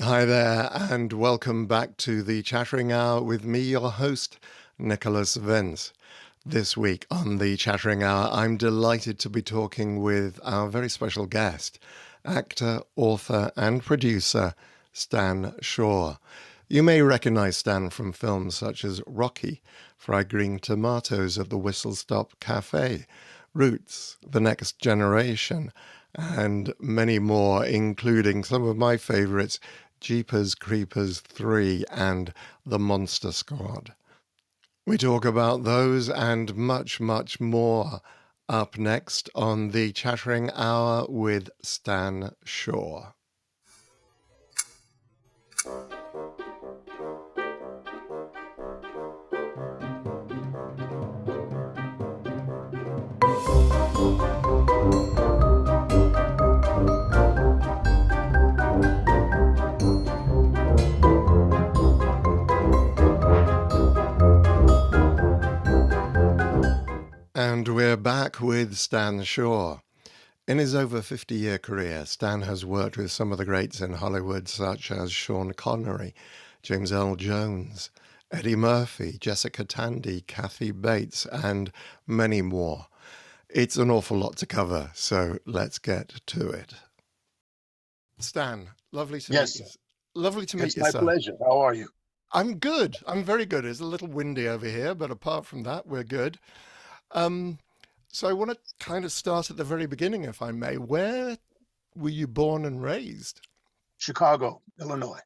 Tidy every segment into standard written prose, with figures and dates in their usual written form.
Hi there, and welcome back to the Chattering Hour with me, your host, Nicholas Vince. This week on the Chattering Hour, I'm delighted to be talking with our very special guest, actor, author, and producer, Stan Shaw. You may recognize Stan from films such as Rocky, Fried Green Tomatoes at the Whistle Stop Cafe, Roots, The Next Generation, and many more, including some of my favorites, Jeepers Creepers 3 and The Monster Squad. We talk about those and much, much more up next on the Chattering Hour with Stan Shaw. And we're back with Stan Shaw. In his over 50-year career, Stan has worked with some of the greats in Hollywood, such as Sean Connery, James Earl Jones, Eddie Murphy, Jessica Tandy, Kathy Bates, and many more. It's an awful lot to cover, so let's get to it. Stan, lovely to meet Yes, you. sir. Lovely to meet It's you, my sir. pleasure. How are you? I'm good. I'm very good. It's a little windy over here, but apart from that, we're good. Um, so I want to kind of start at the very beginning, if I may. Where were you born and raised? Chicago, Illinois.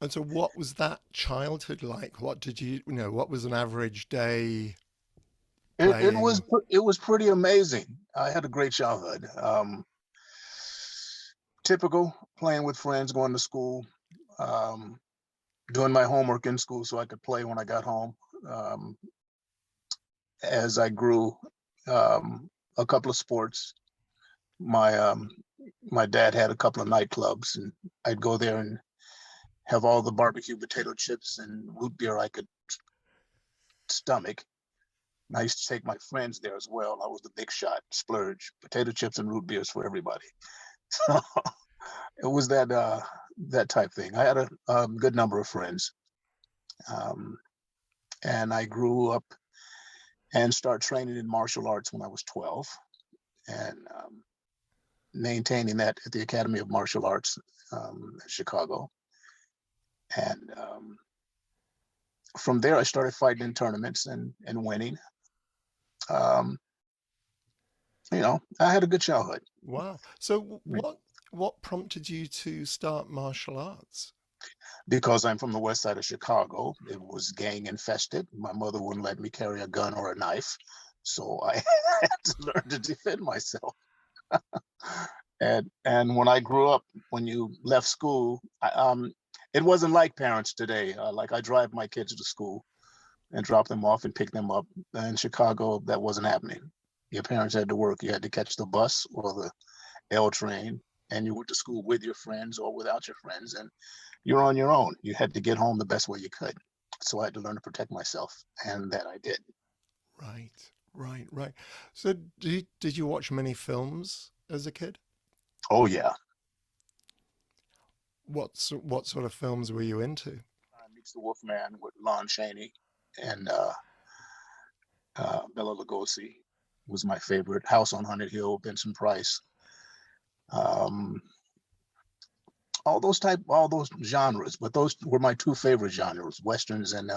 And so what was that childhood like? What did what was an average day It was playing? it was pretty amazing. I had a great childhood. Typical, playing with friends, going to school, um, doing my homework in school so I could play when I got home. Um, as I grew, a couple of sports. My my dad had a couple of nightclubs, and I'd go there and have all the barbecue potato chips and root beer I could stomach. And I used to take my friends there as well. I was the big shot, splurge, potato chips and root beers for everybody. So it was that type thing. I had a good number of friends, um, and I grew up and started training in martial arts when I was 12, and maintaining that at the Academy of Martial Arts in Chicago. And from there, I started fighting in tournaments and winning. Um, I had a good childhood. Wow. So what prompted you to start martial arts? Because I'm from the west side of Chicago. It was gang infested. My mother wouldn't let me carry a gun or a knife, so I had to learn to defend myself. And when I grew up, when you left school, it wasn't like parents today. Like I drive my kids to school and drop them off and pick them up. In Chicago, that wasn't happening. Your parents had to work. You had to catch the bus or the L train, and you went to school with your friends or without your friends, and you're on your own. You had to get home the best way you could. So I had to learn to protect myself, and that I did. Right, right. So did you watch many films as a kid? Oh yeah. What sort of films were you into? Meets the Wolfman with Lon Chaney and Bela Lugosi was my favorite. House on Haunted Hill, Vincent Price. Um, all those genres, but those were my two favorite genres: westerns and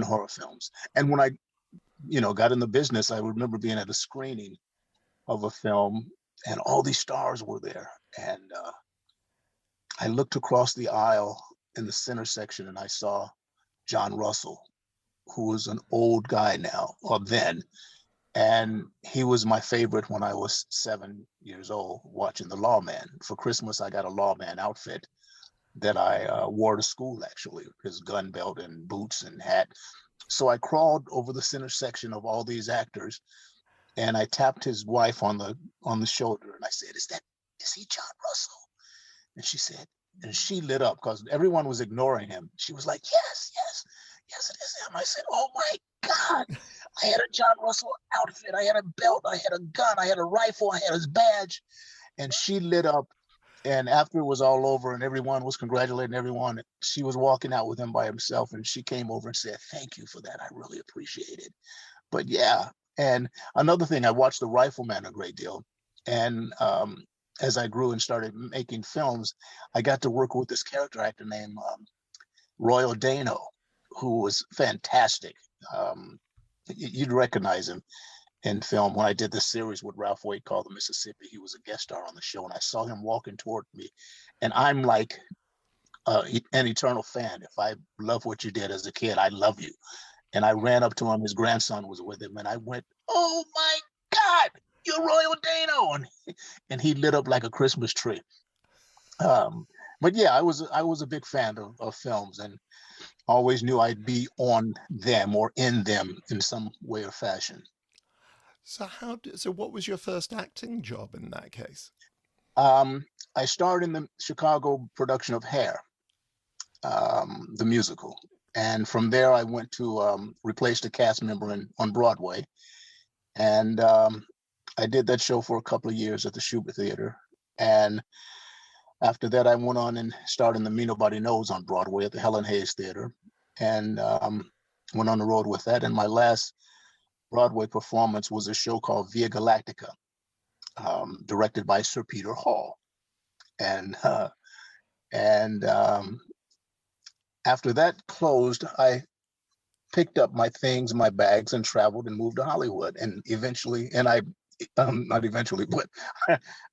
horror films. And when I got in the business, I remember being at a screening of a film, and all these stars were there, and I looked across the aisle in the center section, and I saw John Russell, who was an old guy now, or then, and he was my favorite when I was 7 years old watching The Lawman. For Christmas, I got a Lawman outfit that I wore to school, actually, his gun belt and boots and hat. So I crawled over the center section of all these actors, and I tapped his wife on the shoulder, and I said, is he John Russell? And she said, and she lit up because everyone was ignoring him. She was like, yes, it is him. I said, oh my God, I had a John Russell outfit. I had a belt. I had a gun. I had a rifle. I had his badge. And she lit up And after it was all over and everyone was congratulating everyone, she was walking out with him by himself, and she came over and said, "Thank you for that. I really appreciate it." But yeah, and another thing, I watched The Rifleman a great deal. And as I grew and started making films, I got to work with this character actor named Royal Dano, who was fantastic. You'd recognize him in film. When I did this series with Ralph Waite called The Mississippi, he was a guest star on the show, and I saw him walking toward me, and I'm like an eternal fan. If I love what you did as a kid, I love you. And I ran up to him. His grandson was with him, and I went, "Oh my God, you're Royal Dano!" And he lit up like a Christmas tree. But yeah, I was a big fan of films, and always knew I'd be on them or in them in some way or fashion. So what was your first acting job in that case? I starred in the Chicago production of Hair, the musical. And from there, I went to replace a cast member on Broadway. And I did that show for a couple of years at the Shubert Theater. And after that, I went on and starred in The Me Nobody Knows on Broadway at the Helen Hayes Theater, and went on the road with that. And my last Broadway performance was a show called Via Galactica, directed by Sir Peter Hall. And after that closed, I picked up my things, my bags, and traveled and moved to Hollywood. And eventually, and I, not eventually, but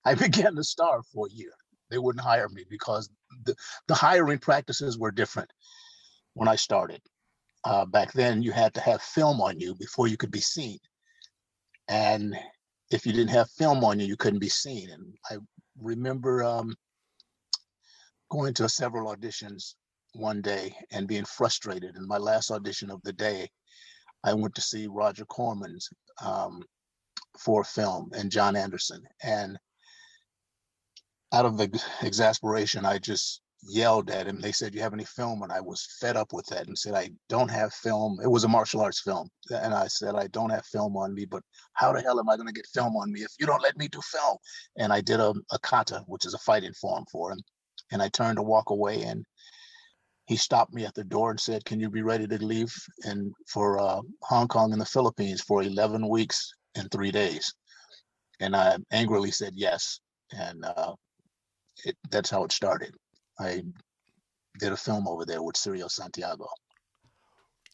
I began to star for a year. They wouldn't hire me because the hiring practices were different when I started. Back then, you had to have film on you before you could be seen. And if you didn't have film on you, you couldn't be seen. And I remember going to several auditions one day and being frustrated. And my last audition of the day, I went to see Roger Corman's for a film and John Anderson. And out of exasperation, I just yelled at him. They said, "You have any film?" And I was fed up with that and said, "I don't have film." It was a martial arts film. And I said, "I don't have film on me, but how the hell am I going to get film on me if you don't let me do film?" And I did a kata, which is a fighting form, for him. And I turned to walk away, and he stopped me at the door and said, "Can you be ready to leave and for Hong Kong and the Philippines for 11 weeks and 3 days?" And I angrily said yes. And that's how it started. I did a film over there with Cirio Santiago.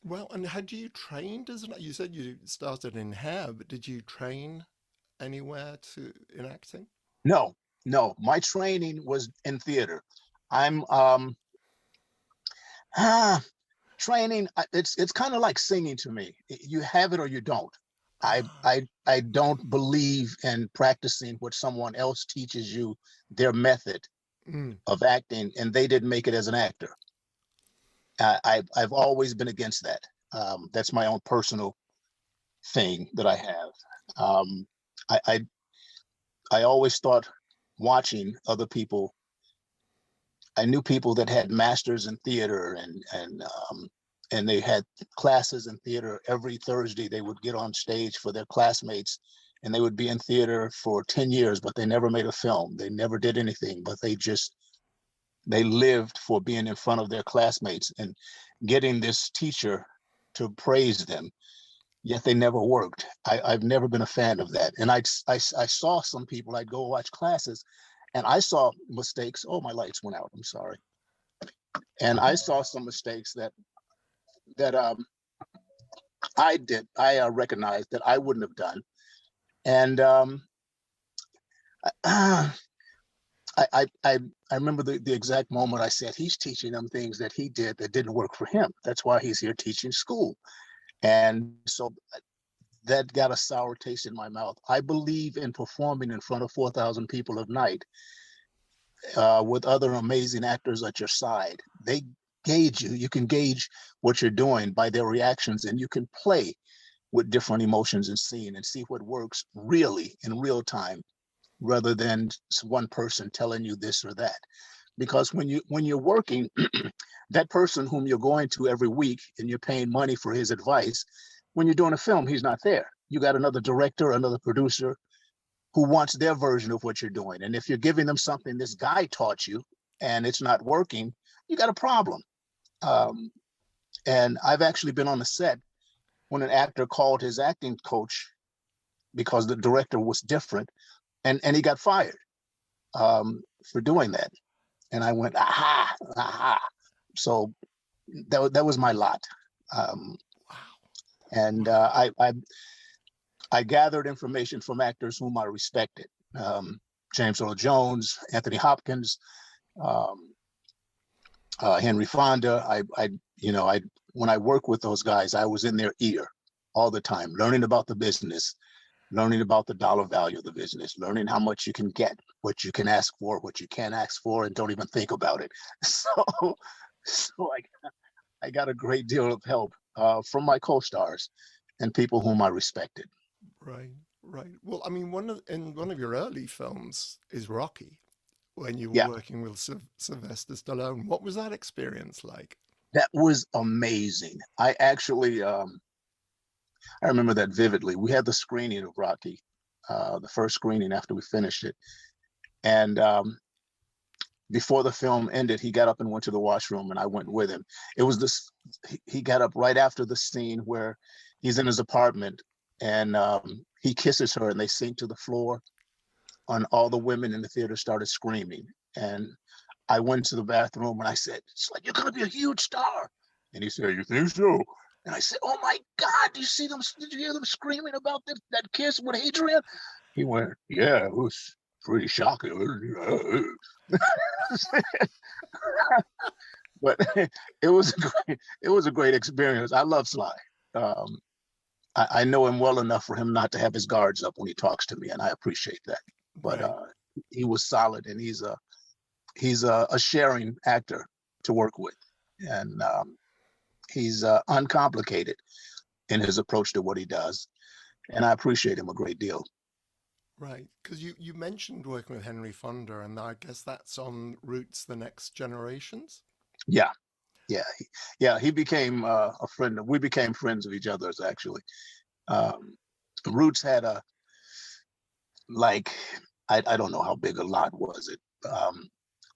Well, and had you trained as you said you started in hair, but did you train anywhere in acting? No, no. My training was in theater. I'm training. It's kind of like singing to me. You have it or you don't. I don't believe in practicing what someone else teaches you, their method of acting, and they didn't make it as an actor. I've always been against that. That's my own personal thing that I have. I always thought, watching other people, I knew people that had masters in theater, and they had classes in theater every Thursday. They would get on stage for their classmates, and they would be in theater for 10 years, but they never made a film. They never did anything, but they lived for being in front of their classmates and getting this teacher to praise them, yet they never worked. I've never been a fan of that. And I saw some people, I'd go watch classes, and I saw mistakes. Oh, my lights went out, I'm sorry. And I saw some mistakes that I recognized that I wouldn't have done. And I remember the exact moment I said, "He's teaching them things that he did that didn't work for him. That's why he's here teaching school." And so that got a sour taste in my mouth. I believe in performing in front of 4,000 people at night with other amazing actors at your side. They gauge you. You can gauge what you're doing by their reactions, and you can play with different emotions and scene and see what works really in real time, rather than one person telling you this or that. Because when you're working, that person whom you're going to every week and you're paying money for his advice, when you're doing a film, he's not there. You got another director, another producer, who wants their version of what you're doing. And if you're giving them something this guy taught you and it's not working, you got a problem. And I've actually been on the set when an actor called his acting coach because the director was different, and he got fired for doing that. And I went, aha, aha. So that was my lot. And I gathered information from actors whom I respected. James Earl Jones, Anthony Hopkins, Henry Fonda. When I work with those guys, I was in their ear all the time, learning about the business, learning about the dollar value of the business, learning how much you can get, what you can ask for, what you can't ask for, and don't even think about it. So I got a great deal of help from my co-stars and people whom I respected. Right, right. Well, I mean, in one of your early films is Rocky, when you Yeah, were working with Sylvester Stallone. What was that experience like? that was amazing. I actually, I remember that vividly. We had the screening of Rocky, the first screening after we finished it. And before the film ended, he got up and went to the washroom, and I went with him. It was this, he got up right after the scene where he's in his apartment and he kisses her and they sink to the floor, and all the women in the theater started screaming. And I went to the bathroom and I said, it's like, you're going to be a huge star. And he said, you think so? And I said, oh my God, do you see them? Did you hear them screaming about that kiss with Adrian? He went, yeah, it was pretty shocking. But it was a great experience. I love Sly. Um, I know him well enough for him not to have his guards up when he talks to me, and I appreciate that. But Right. he was solid, and he's a sharing actor to work with, and he's uncomplicated in his approach to what he does, and I appreciate him a great deal. Right, because you mentioned working with Henry Fonda, and I guess that's on Roots: The Next Generations. Yeah, yeah, yeah. He became a friend. We became friends of each other's actually. Um, Roots had a like I don't know how big a lot was it,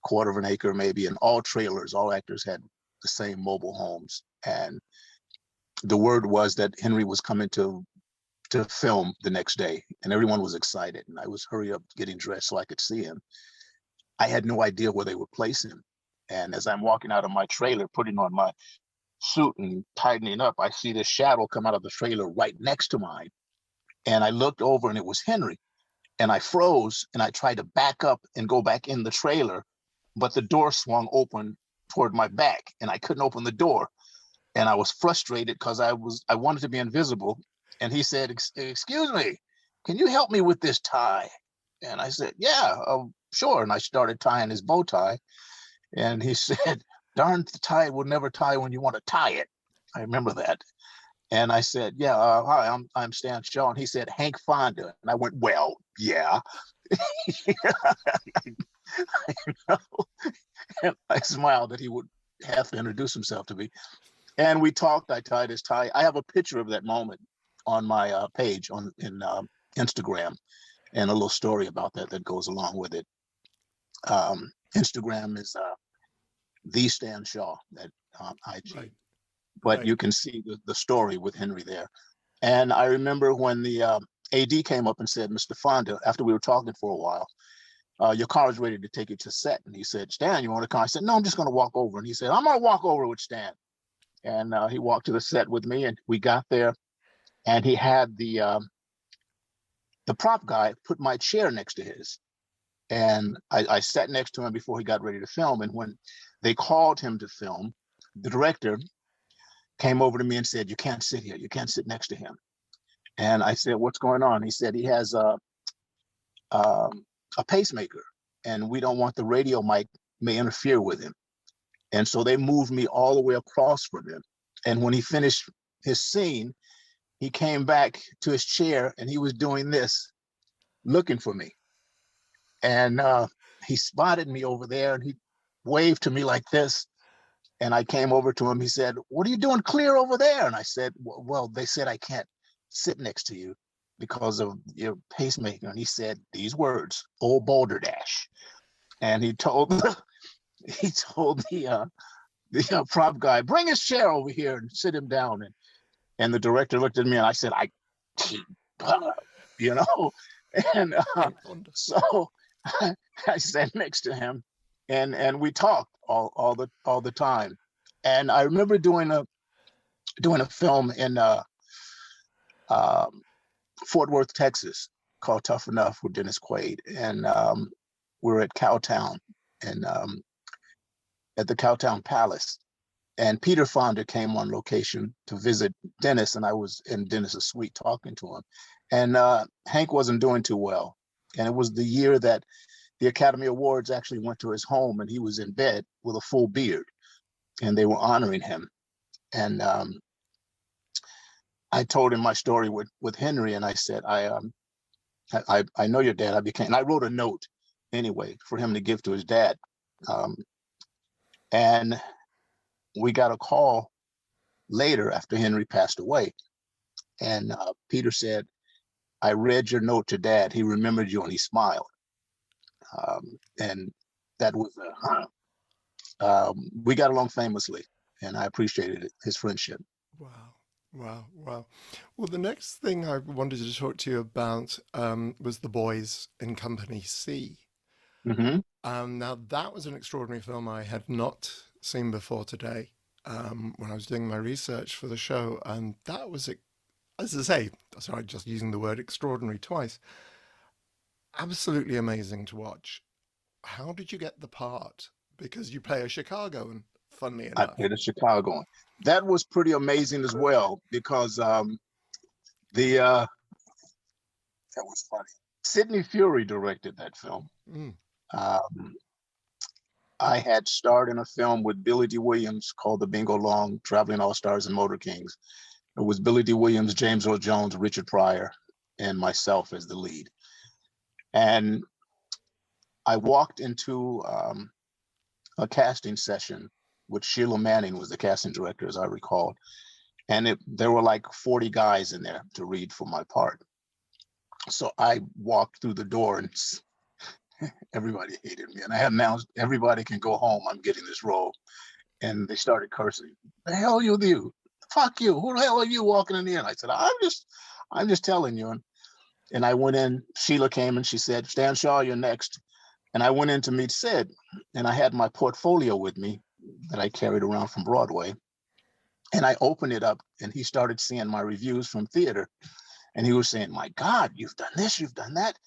quarter of an acre maybe, and all trailers. All actors had the same mobile homes, and the word was that Henry was coming to film the next day, and everyone was excited. And I was hurry up getting dressed so I could see him. I had no idea where they would place him. And as I'm walking out of my trailer, putting on my suit and tightening up, I see this shadow come out of the trailer right next to mine. And I looked over and it was Henry. And I froze and I tried to back up and go back in the trailer, but the door swung open toward my back and I couldn't open the door. And I was frustrated because I wanted to be invisible. And he said, excuse me, can you help me with this tie? And I said, yeah, sure. And I started tying his bow tie. And he said, darn, the tie will never tie when you want to tie it. I remember that. And I said, yeah, hi, I'm Stan Shaw. And he said, Hank Fonda. And I went, well, yeah. And I smiled that he would have to introduce himself to me. And we talked. I tied his tie. I have a picture of that moment on my page in Instagram, and a little story about that goes along with it. Instagram is the Stan Shaw at IG, Right, but right. you can see the story with Henry there. And I remember when the AD came up and said, Mr. Fonda, after we were talking for a while, your car is ready to take you to set. And he said, Stan, you want to come? I said, no, I'm just going to walk over. And he said, I'm going to walk over with Stan. And he walked to the set with me, and we got there, and he had the prop guy put my chair next to his. And I sat next to him before he got ready to film. And when they called him to film, the director came over to me and said, you can't sit here. You can't sit next to him. And I said, what's going on? He said, he has a pacemaker, and we don't want the radio mic may interfere with him. And so they moved me all the way across from him. And when he finished his scene, he came back to his chair and he was doing this, looking for me. And he spotted me over there and he waved to me like this. And I came over to him. He said, what are you doing clear over there? And I said, well, they said I can't sit next to you. because of your pacemaker. And he said these words, "Old Balderdash." And he told he told the prop guy, "Bring his chair over here and sit him down." And the director looked at me and I said, you know, and so I sat next to him, and we talked all the time. And I remember doing a film in Fort Worth, Texas, called Tough Enough with Dennis Quaid, and we were at Cowtown, and at the Cowtown Palace. And Peter Fonda came on location to visit Dennis, and I was in Dennis's suite talking to him. And Hank wasn't doing too well. And it was the year that the Academy Awards actually went to his home, and he was in bed with a full beard, and they were honoring him. And I told him my story with Henry, and I said, I know your dad. And I wrote a note anyway for him to give to his dad. And we got a call later after Henry passed away. And Peter said, "I read your note to Dad. He remembered you and he smiled." And that was, we got along famously, and I appreciated his friendship. Wow. Wow. Wow. Well, the next thing I wanted to talk to you about was The Boys in Company C. Mm-hmm. Now, that was an extraordinary film I had not seen before today when I was doing my research for the show. And that was, as I say, sorry, just using the word extraordinary twice, absolutely amazing to watch. How did you get the part? Because you play a Chicagoan, funnily I enough. played a Chicagoan. That was pretty amazing as well, because that was funny. Sidney Furie directed that film. Mm. I had starred in a film with Billy D. Williams called The Bingo Long Traveling All-Stars and Motor Kings. It was Billy D. Williams, James Earl Jones, Richard Pryor, and myself as the lead. And I walked into a casting session with Sheila Manning, was the casting director, as I recall. And there were like 40 guys in there to read for my part. So I walked through the door and everybody hated me. And I had announced, "Everybody can go home. I'm getting this role." And they started cursing. "The hell you do? Fuck you. Who the hell are you walking in here?" And I said, I'm just telling you. And I went in, Sheila came and she said, "Stan Shaw, you're next." And I went in to meet Sid, and I had my portfolio with me that I carried around from Broadway. And I opened it up, and he started seeing my reviews from theater. And he was saying, "My God, you've done this, you've done that."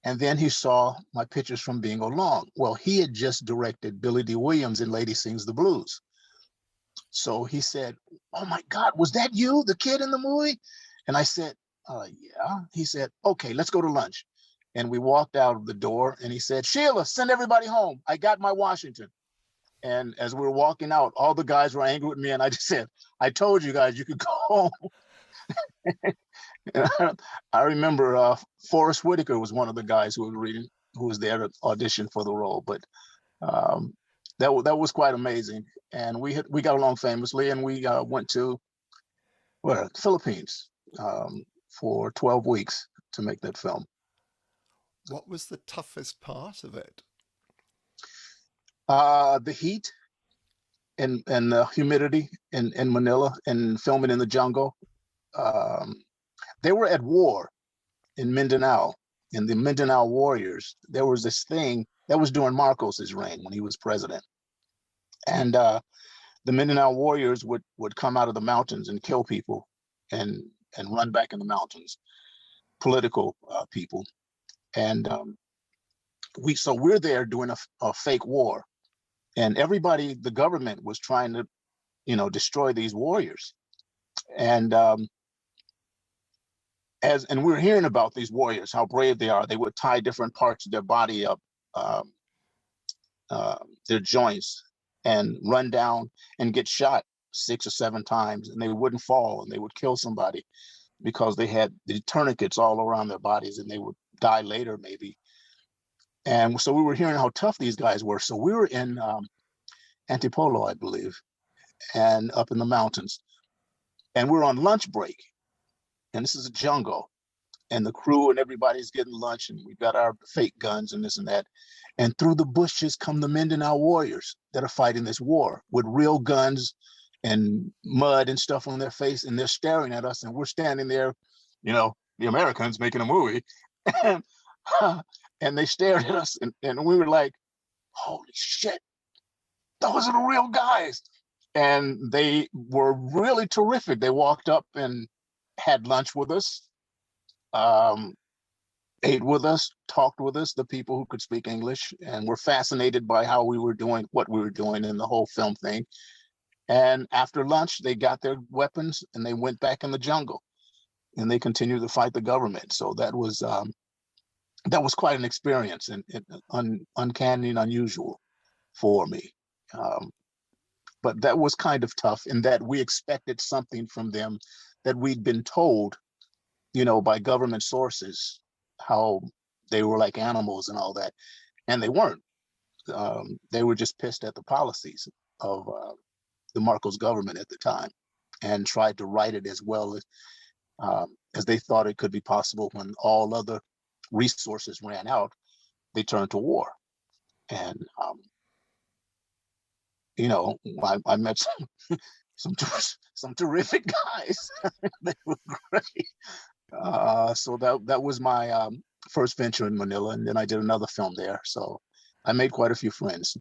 And then he saw my pictures from Bingo Long. Well, he had just directed Billy D. Williams in Lady Sings the Blues. So he said, "Oh my God, was that you, the kid in the movie?" And I said, "Yeah." He said, "Okay, let's go to lunch." And we walked out of the door, and he said, "Sheila, send everybody home. I got my Washington." And as we were walking out, all the guys were angry with me. And I just said, "I told you guys you could go home." And I remember Forrest Whitaker was one of the guys who was there to audition for the role. But that was quite amazing. And we got along famously, and we went to Philippines for 12 weeks to make that film. What was the toughest part of it? The heat and the humidity in Manila, and filming in the jungle. They were at war in Mindanao, and the Mindanao warriors. There was this thing that was during Marcos's reign when he was president, and the Mindanao warriors would come out of the mountains and kill people, and run back in the mountains. Political people, and we're there doing a fake war, and everybody, the government was trying to, destroy these warriors, and we're hearing about these warriors, how brave they are. They would tie different parts of their body up, their joints, and run down and get shot 6 or 7 times, and they wouldn't fall, and they would kill somebody because they had the tourniquets all around their bodies, and they would die later maybe. And so we were hearing how tough these guys were. So we were in Antipolo, I believe, and up in the mountains, and we're on lunch break, and this is a jungle. and the crew and everybody's getting lunch, and we've got our fake guns and this and that. And through the bushes come the Mindanao warriors that are fighting this war with real guns and mud and stuff on their face, and they're staring at us, and we're standing there, you know, the Americans making a movie, and, and they stared at us, and we were like, holy shit, those are the real guys. And they were really terrific. They walked up and had lunch with us, ate with us, talked with us, the people who could speak English, and were fascinated by how we were doing, what we were doing in the whole film thing. And after lunch, they got their weapons and they went back in the jungle, and they continued to fight the government. So that was quite an experience, and uncanny and unusual for me. But that was kind of tough in that we expected something from them that we'd been told, you know, by government sources, how they were like animals and all that. And they weren't. They were just pissed at the policies of the Marcos government at the time, and tried to write it as well as they thought it could be possible. When all other resources ran out, they turned to war. And you know, I met some terrific guys. They were great. So that was my first venture in Manila, and then I did another film there. So I made quite a few friends.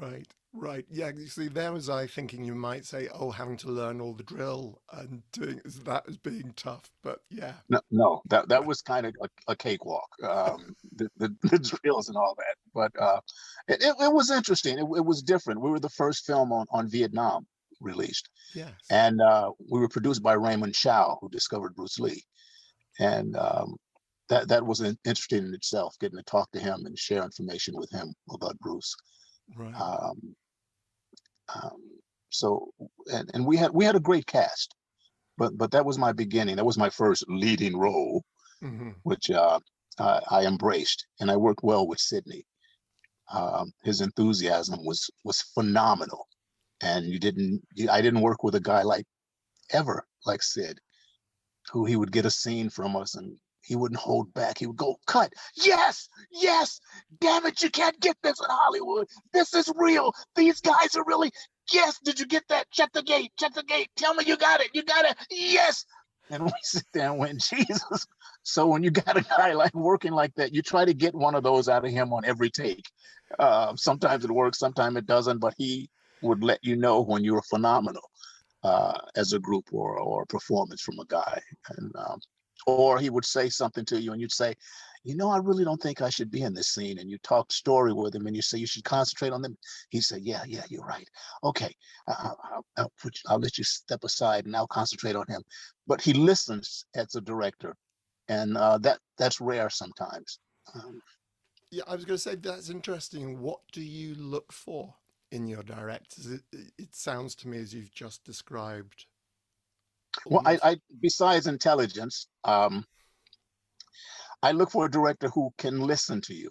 Right, right. Yeah, you see, there was I thinking you might say, oh, having to learn all the drill and doing that as being tough. But yeah, No, that right. was kind of a cakewalk, the drills and all that. But it was interesting. It was different. We were the first film on Vietnam released, Yes. and we were produced by Raymond Chow, who discovered Bruce Lee. And that was interesting in itself, getting to talk to him and share information with him about Bruce. Right. Um, um, so and we had a great cast, but that was my beginning. That was my first leading role, Hmm. which I embraced, and I worked well with Sidney. His enthusiasm was phenomenal, and I didn't work with a guy like Sid, who he would get a scene from us and he wouldn't hold back. He would go, cut. Yes, yes. Damn it, you can't get this in Hollywood. This is real. These guys are really, yes. Did you get that? Check the gate. Check the gate. Tell me you got it. You got it. Yes. And we sit there and went, Jesus. So when you got a guy like working like that, you try to get one of those out of him on every take. Sometimes it works, sometimes it doesn't, but he would let you know when you were phenomenal as a group or a performance from a guy. And or he would say something to you and you'd say, you know, I really don't think I should be in this scene. And you talk story with him and you say, you should concentrate on them. He'd say, yeah, you're right. Okay, I'll let you step aside and I'll concentrate on him. But he listens as a director, and that's rare sometimes. Um, Yeah, I was going to say that's interesting. What do you look for in your directors? It sounds to me as you've just described well, almost. besides intelligence, I look for a director who can listen to you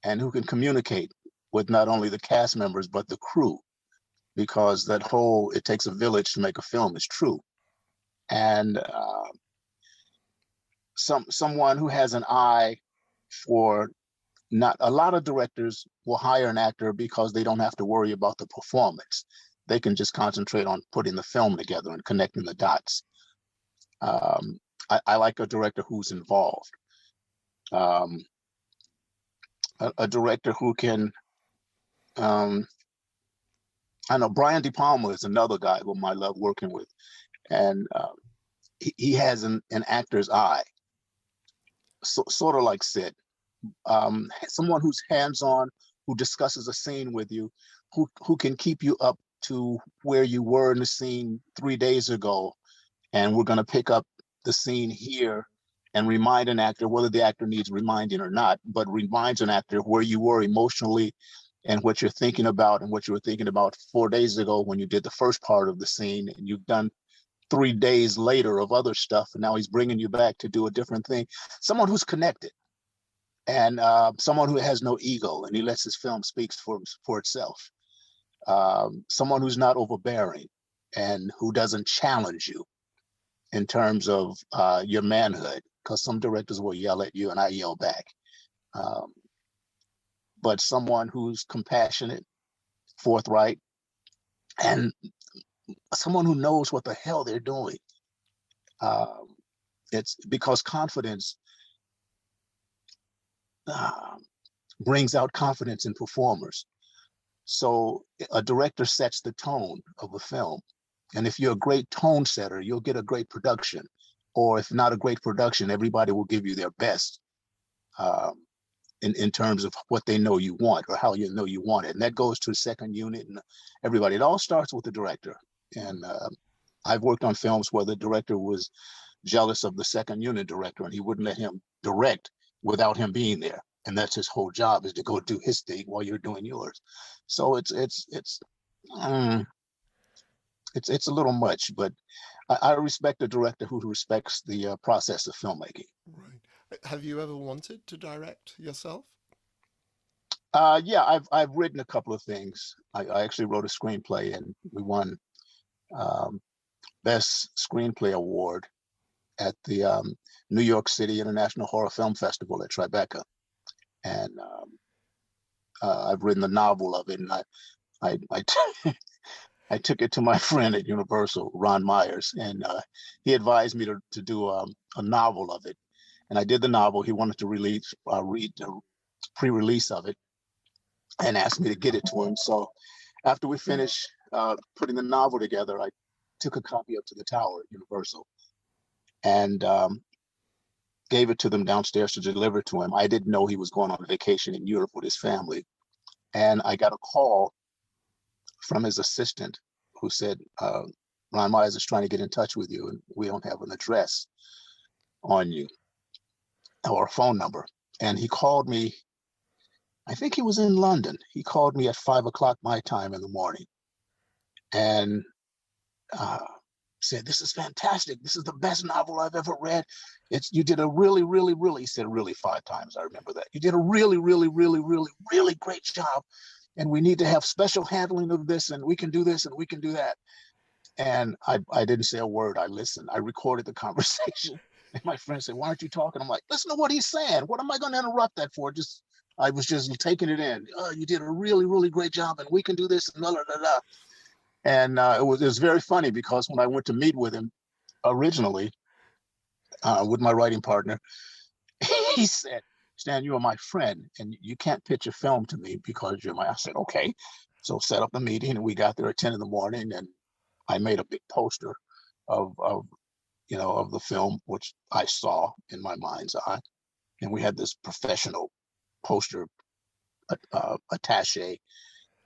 and who can communicate with not only the cast members but the crew, because that whole "it takes a village to make a film" is true. And someone who has an eye for, not a lot of directors will hire an actor because they don't have to worry about the performance. They can just concentrate on putting the film together and connecting the dots. I like a director who's involved, um, a director who can. I know Brian De Palma is another guy whom I love working with, and he has an actor's eye, sort of like Sid. Someone who's hands-on, who discusses a scene with you, who can keep you up to where you were in the scene 3 days ago, and we're going to pick up the scene here and remind an actor, whether the actor needs reminding or not, but reminds an actor where you were emotionally and what you're thinking about and what you were thinking about 4 days ago when you did the first part of the scene, and you've done 3 days later of other stuff, and now he's bringing you back to do a different thing. Someone who's connected, and someone who has no ego and he lets his film speak for itself. Someone who's not overbearing and who doesn't challenge you in terms of your manhood, because some directors will yell at you and I yell back. But someone who's compassionate, forthright, and someone who knows what the hell they're doing. It's because confidence brings out confidence in performers. So a director sets the tone of a film. And if you're a great tone setter, you'll get a great production. Or if not a great production, everybody will give you their best in terms of what they know you want or how you know you want it. And that goes to the second unit and everybody. It all starts with the director. And I've worked on films where the director was jealous of the second unit director and he wouldn't let him direct without him being there. And that's his whole job, is to go do his thing while you're doing yours. So it's a little much, but I respect a director who respects the process of filmmaking. Right. Have you ever wanted to direct yourself? Yeah, I've written a couple of things. I actually wrote a screenplay and we won Best Screenplay Award at the New York City International Horror Film Festival at Tribeca. And I've written the novel of it, and I took it to my friend at Universal, Ron Myers, and he advised me to do a novel of it. And I did the novel. He wanted to read the pre-release of it and asked me to get it to him. So after we finished putting the novel together, I took a copy up to the tower at Universal and gave it to them downstairs to deliver to him. I didn't know he was going on a vacation in Europe with his family. And I got a call from his assistant who said, Ron Myers is trying to get in touch with you and we don't have an address on you or a phone number. And he called me, I think he was in London. He called me at 5 o'clock my time in the morning and said, this is fantastic. This is the best novel I've ever read. You did a really, really, really, he said really 5 times. I remember that. You did a really, really, really, really, really great job. And we need to have special handling of this, and we can do this and we can do that. And I didn't say a word. I listened. I recorded the conversation. And my friend said, why aren't you talking? I'm like, listen to what he's saying. What am I going to interrupt that for? I was just taking it in. Oh, you did a really, really great job, and we can do this, and blah, blah, blah, blah. And it was very funny because when I went to meet with him originally with my writing partner, he said, Stan, you are my friend and you can't pitch a film to me because you're I said, okay. So set up the meeting and we got there at 10 in the morning and I made a big poster of the film, which I saw in my mind's eye. And we had this professional poster attache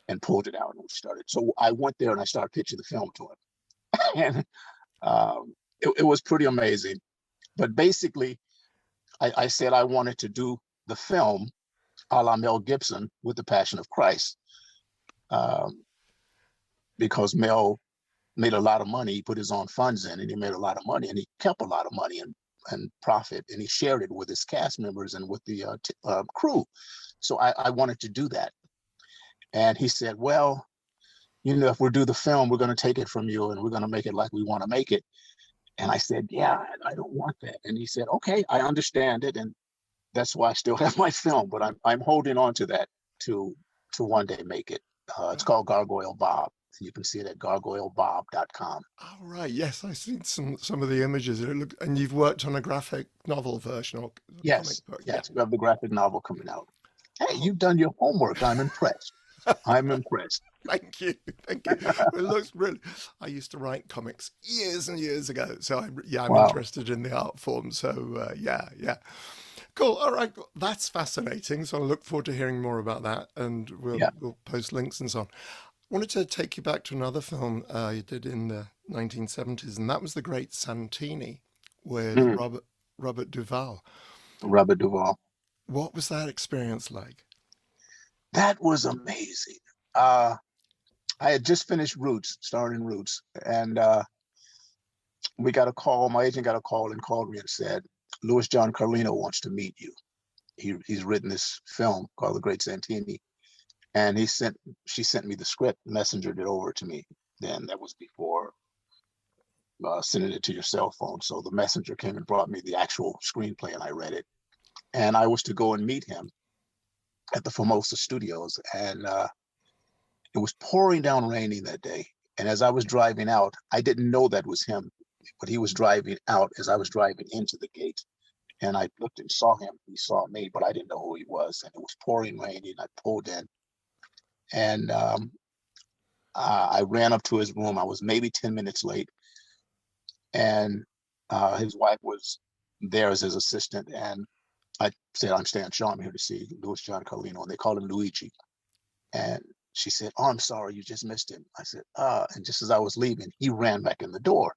and pulled it out and we started. So I went there and I started pitching the film to him. And it was pretty amazing. But basically, I said I wanted to do the film a la Mel Gibson with The Passion of Christ, because Mel made a lot of money. He put his own funds in and he made a lot of money and he kept a lot of money and profit and he shared it with his cast members and with the crew. So I wanted to do that. And he said, well, if we do the film, we're going to take it from you and we're going to make it like we want to make it. And I said, yeah, I don't want that. And he said, okay, I understand it. And that's why I still have my film, but I'm holding on to that to one day make it. It's called Gargoyle Bob. And you can see it at gargoylebob.com. Oh, right. Yes, I've seen some of the images. And you've worked on a graphic novel version or Yes, comic book. yes, we have the graphic novel coming out. Hey, Oh. you've done your homework. I'm impressed. I'm impressed. Thank you. Thank you. It looks really. I used to write comics years and years ago. So I'm Wow. interested in the art form. So yeah. Cool. All right. That's fascinating. So I look forward to hearing more about that. And we'll post links and so on. I wanted to take you back to another film you did in the 1970s, and that was The Great Santini with Robert Duvall. Robert Duvall. What was that experience like? That was amazing. I had just finished Roots, starring in Roots, and we got a call. My agent got a call and called me and said, Louis John Carlino wants to meet you. He's written this film called The Great Santini. And she sent me the script, messengered it over to me. Then that was before sending it to your cell phone. So the messenger came and brought me the actual screenplay, and I read it. And I was to go and meet him at the Formosa Studios, and it was pouring down raining that day. And as I was driving out, I didn't know that was him, but he was driving out as I was driving into the gate. And I looked and saw him. He saw me, but I didn't know who he was. And it was pouring raining. I pulled in, and I ran up to his room. I was maybe 10 minutes late, and his wife was there as his assistant. And I said, "I'm Stan Shaw. I'm here to see Louis John Carlino." And they called him Luigi. And she said, "Oh, I'm sorry, you just missed him." I said, and just as I was leaving, he ran back in the door.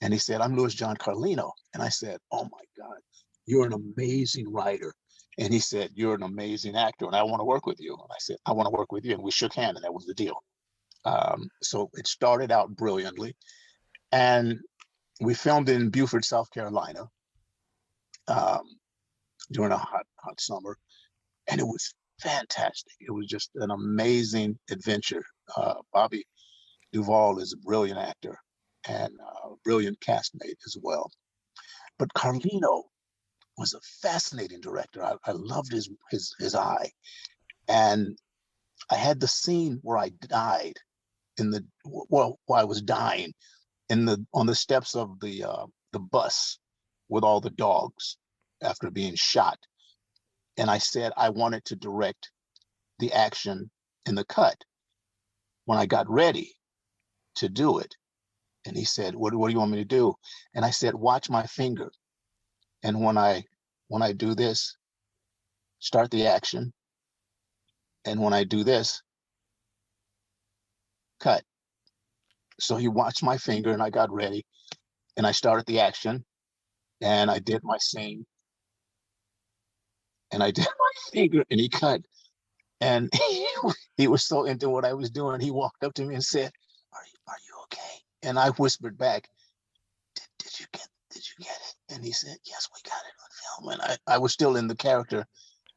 And he said, "I'm Louis John Carlino." And I said, "Oh my God, you're an amazing writer." And he said, "You're an amazing actor, and I want to work with you." And I said, "I want to work with you." And we shook hands, and that was the deal. So it started out brilliantly. And we filmed in Beaufort, South Carolina, during a hot summer. And it was fantastic. It was just an amazing adventure. Bobby Duvall is a brilliant actor and a brilliant castmate as well. But Carlino was a fascinating director. I loved his eye. And I had the scene where I died while I was dying on the steps of the bus with all the dogs after being shot. And I said I wanted to direct the action in the cut. When I got ready to do it, and he said, what do you want me to do?" And I said, "Watch my finger. And when I do this, start the action. And when I do this, cut." So he watched my finger, and I got ready, and I started the action, and I did my scene, and I did my finger, and he cut. And he was so into what I was doing. He walked up to me and said, "Are you okay?" And I whispered back, did you get it?" And he said, "Yes, we got it on film." And I was still in the character.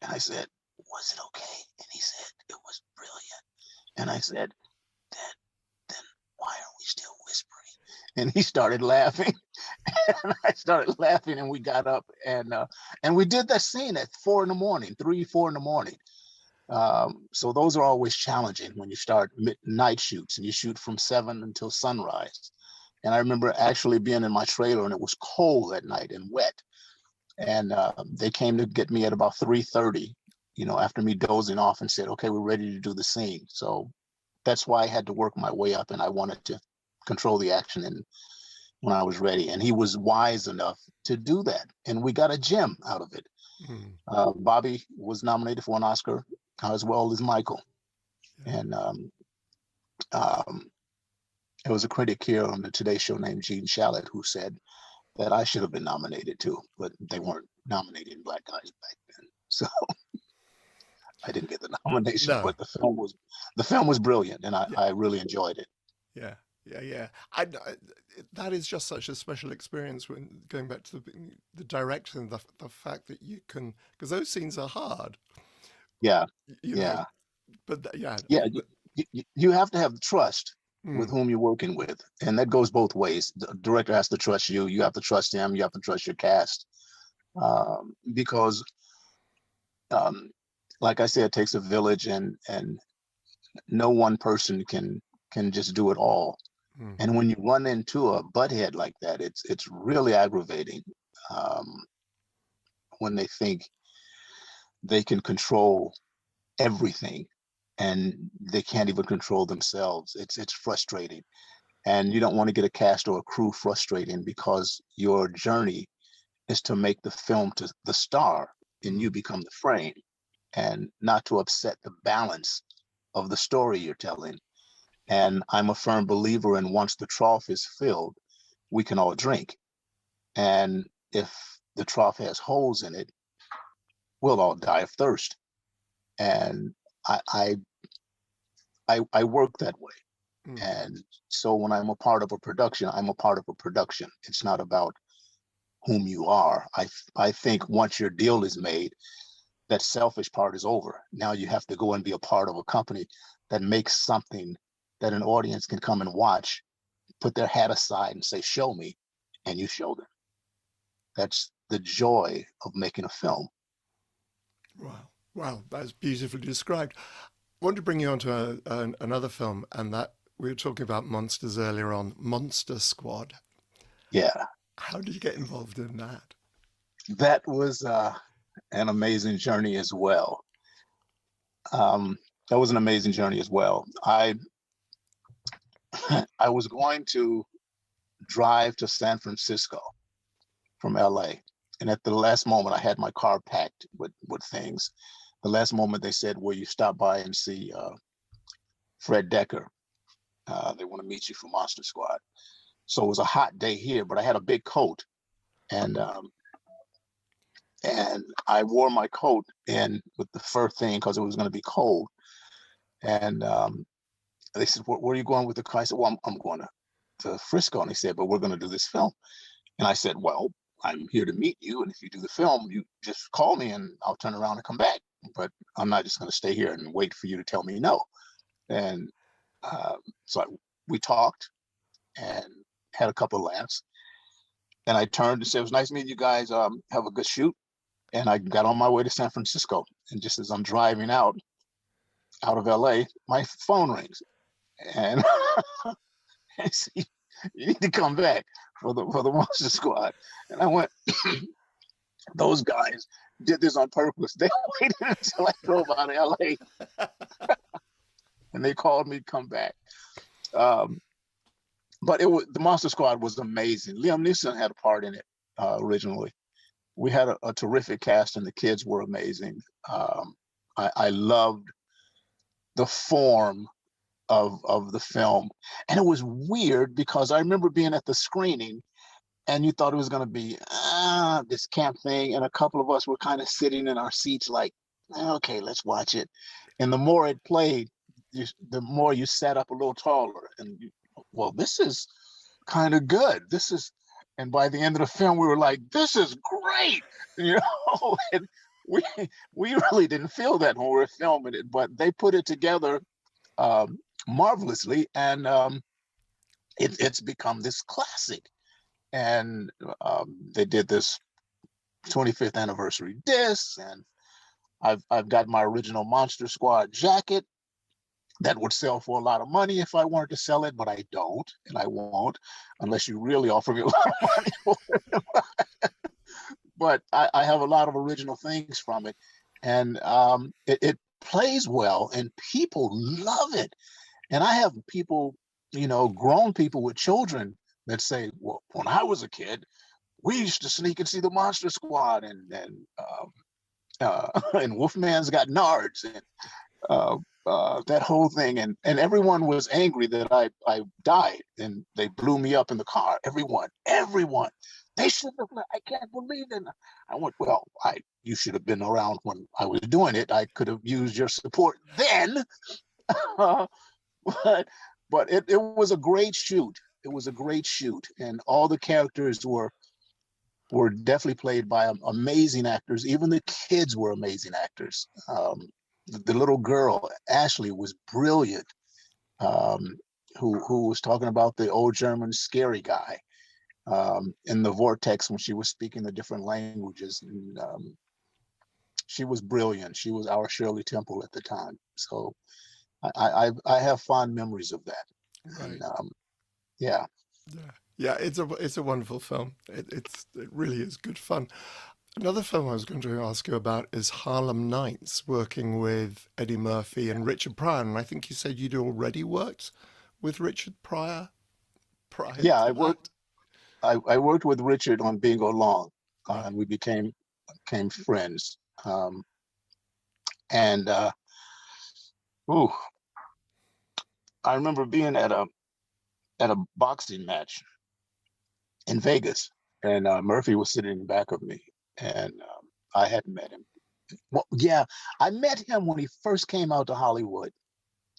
And I said, "Was it okay?" And he said, "It was brilliant." And I said, then why are we still whispering?" And he started laughing. And I started laughing, and we got up, and we did that scene at 4 in the morning, 3, 4 in the morning. So those are always challenging when you start night shoots, and you shoot from 7 until sunrise. And I remember actually being in my trailer, and it was cold that night and wet. And they came to get me at about 3:30, after me dozing off, and said, "Okay, we're ready to do the scene." So that's why I had to work my way up, and I wanted to control the action and when I was ready. And he was wise enough to do that. And we got a gem out of it. Bobby was nominated for an Oscar, as well as Michael. Yeah. And there was a critic here on the Today Show named Gene Shalit who said that I should have been nominated too, but they weren't nominating Black guys back then. So I didn't get the nomination, no. But the film was brilliant, and I really enjoyed it. Yeah. That is just such a special experience when going back to the direction, the fact that you can, because those scenes are hard. Yeah. But you have to have trust with whom you're working with, and that goes both ways. The director has to trust you. You have to trust him. You have to trust your cast, because, like I said, it takes a village, and no one person can just do it all. And when you run into a butthead like that, it's really aggravating, when they think they can control everything and they can't even control themselves. It's frustrating, and you don't want to get a cast or a crew frustrating, because your journey is to make the film to the star, and you become the frame, and not to upset the balance of the story you're telling. And I'm a firm believer in, once the trough is filled, we can all drink. And if the trough has holes in it, we'll all die of thirst. And I work that way. And so when I'm a part of a production, I'm a part of a production. It's not about whom you are. I think once your deal is made, that selfish part is over. Now you have to go and be a part of a company that makes something that an audience can come and watch put their hat aside and say, show me, and you show them. That's the joy of making a film. Wow. Wow, that's beautifully described. I want to bring you on to another film, and that we were talking about monsters earlier on, Monster Squad. Yeah. How did you get involved in that? That was an amazing journey as well. That was an amazing journey as well. I was going to drive to San Francisco from LA. And at the last moment, I had my car packed with things. The last moment they said, will you stop by and see Fred Decker? They want to meet you for Monster Squad. So it was a hot day here, but I had a big coat. And I wore my coat in with the fur thing because it was going to be cold. And they said, where are you going with the car? I said, well, I'm going to Frisco. And they said, but we're going to do this film. And I said, well, I'm here to meet you. And if you do the film, you just call me and I'll turn around and come back. But I'm not just going to stay here and wait for you to tell me no. And we talked and had a couple of laughs. And I turned and said, it was nice meeting you guys. Have a good shoot. And I got on my way to San Francisco. And just as I'm driving out of LA, my phone rings. And I said, you need to come back for the Monster Squad. And I went, those guys did this on purpose. They waited until I drove out of LA. And they called me to come back. But the Monster Squad was amazing. Liam Neeson had a part in it originally. We had a terrific cast, and the kids were amazing. I loved the form of the film. And it was weird because I remember being at the screening and you thought it was going to be this camp thing. And a couple of us were kind of sitting in our seats like, okay, let's watch it. And the more it played, the more you sat up a little taller. And well, this is kind of good. And by the end of the film, we were like, this is great. You know, and we really didn't feel that when we were filming it, but they put it together marvelously, and it's become this classic. And they did this 25th anniversary disc, and I've got my original Monster Squad jacket that would sell for a lot of money if I wanted to sell it, but I don't, and I won't unless you really offer me a lot of money for it. But I have a lot of original things from it, and it plays well, and people love it. And I have people, grown people with children that say, well, when I was a kid, we used to sneak and see the Monster Squad, and Wolfman's Got Nards, and that whole thing. And everyone was angry that I died, and they blew me up in the car. Everyone. They should have. I can't believe it. I went, well, you should have been around when I was doing it. I could have used your support then. But it was a great shoot. It was a great shoot, and all the characters were definitely played by amazing actors. Even the kids were amazing actors. The little girl, Ashley, was brilliant. Who was talking about the old German scary guy in the vortex when she was speaking the different languages. And, she was brilliant. She was our Shirley Temple at the time. So I have fond memories of that. Right. And, yeah. Yeah, it's a wonderful film. It really is good fun. Another film I was going to ask you about is Harlem Nights, working with Eddie Murphy and Richard Pryor. And I think you said you'd already worked with Richard Pryor. Yeah, I worked with Richard on Bingo Long, and we became friends. I remember being at a boxing match in Vegas, and Murphy was sitting in the back of me, and I hadn't met him. Well, yeah, I met him when he first came out to Hollywood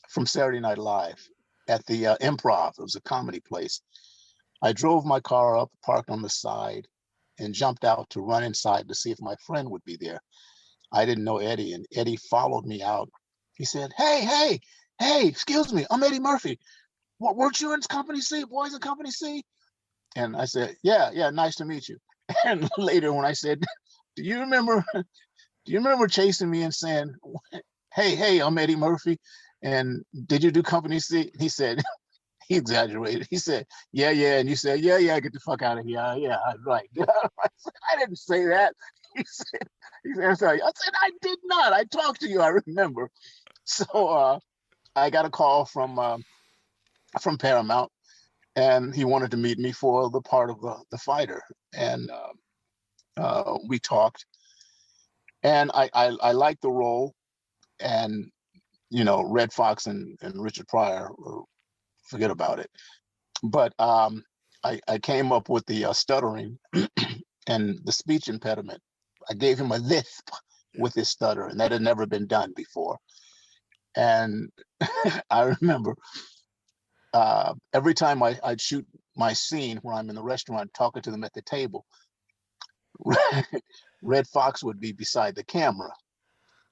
from Saturday Night Live at the Improv. It was a comedy place. I drove my car up, parked on the side, and jumped out to run inside to see if my friend would be there. I didn't know Eddie, and Eddie followed me out. He said, hey, excuse me, I'm Eddie Murphy. What, weren't you in Company C, Boys in Company C? And I said, yeah, nice to meet you. And later when I said, do you remember chasing me and saying, hey, I'm Eddie Murphy, and did you do Company C? He said, he exaggerated. He said, yeah, and you said, yeah, get the fuck out of here. Yeah, right. I didn't say that. He said, I'm sorry. I said, I did not. I talked to you. I remember. So I got a call from Paramount, and he wanted to meet me for the part of the fighter. And we talked, and I liked the role. And, Red Fox and Richard Pryor, forget about it. But I came up with the stuttering and the speech impediment. I gave him a lisp with his stutter, and that had never been done before. And I remember every time I'd shoot my scene where I'm in the restaurant talking to them at the table, Red Fox would be beside the camera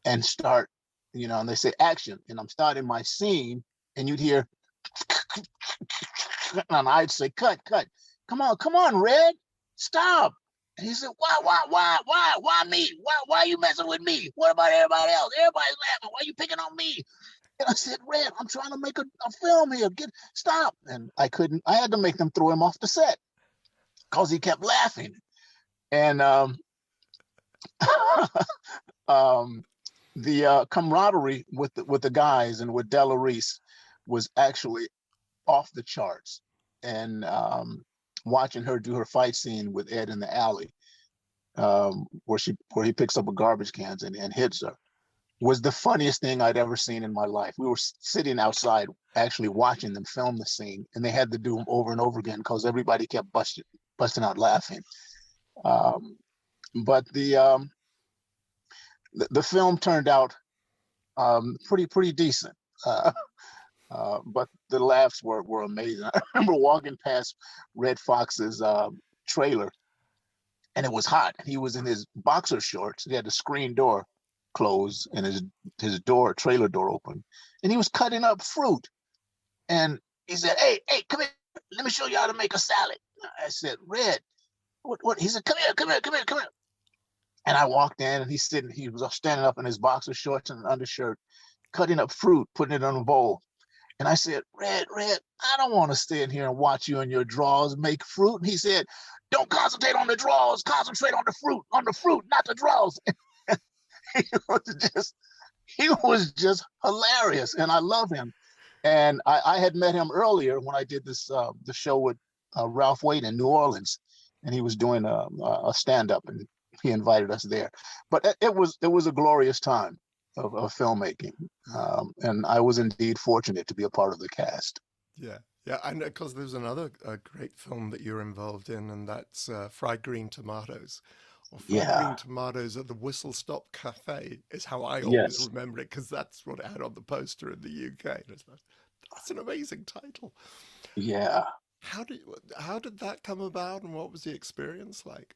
and start, and they say action, and I'm starting my scene, and you'd hear, and I'd say, cut. Come on, Red, stop. And he said, why me? Why are you messing with me? What about everybody else? Everybody's laughing. Why are you picking on me? And I said, Red, I'm trying to make a film here. Stop. And I had to make them throw him off the set because he kept laughing. And the camaraderie with the guys and with Della Reese was actually off the charts. And watching her do her fight scene with Ed in the alley, where he picks up a garbage cans and hits her, was the funniest thing I'd ever seen in my life. We were sitting outside actually watching them film the scene, and they had to do them over and over again because everybody kept busting out laughing. But the film turned out pretty decent. But the laughs were amazing. I remember walking past Red Fox's trailer, and it was hot. He was in his boxer shorts. He had the screen door closed and his trailer door open, and he was cutting up fruit. And he said, "Hey, come here. Let me show you how to make a salad." I said, "Red, what?" He said, "Come here." And I walked in, and he was standing up in his boxer shorts and an undershirt, cutting up fruit, putting it on a bowl. And I said, Red, I don't want to stand here and watch you in your drawers make fruit. And he said, "Don't concentrate on the drawers, concentrate on the fruit, not the drawers." he was just hilarious, and I love him. And I had met him earlier when I did this the show with Ralph Waite in New Orleans, and he was doing a stand-up, and he invited us there. But it was a glorious time of filmmaking, and I was indeed fortunate to be a part of the cast. Yeah, and because there's another great film that you're involved in, and that's Fried Green Tomatoes. Or Fried Green Tomatoes at the Whistle Stop Cafe is how I always remember it, because that's what it had on the poster in the UK. And it's like, that's an amazing title. Yeah. How did that come about, and what was the experience like?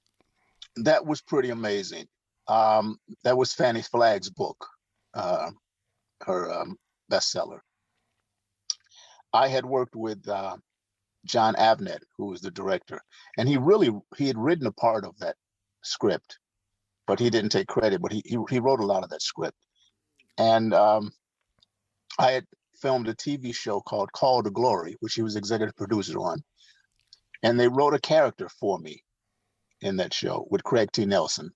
That was pretty amazing. That was Fanny Flagg's book, her bestseller. I had worked with John Avnet, who was the director, and he had written a part of that script, but he didn't take credit. But he wrote a lot of that script, and I had filmed a TV show called Call to Glory, which he was executive producer on, and they wrote a character for me in that show with Craig T. Nelson,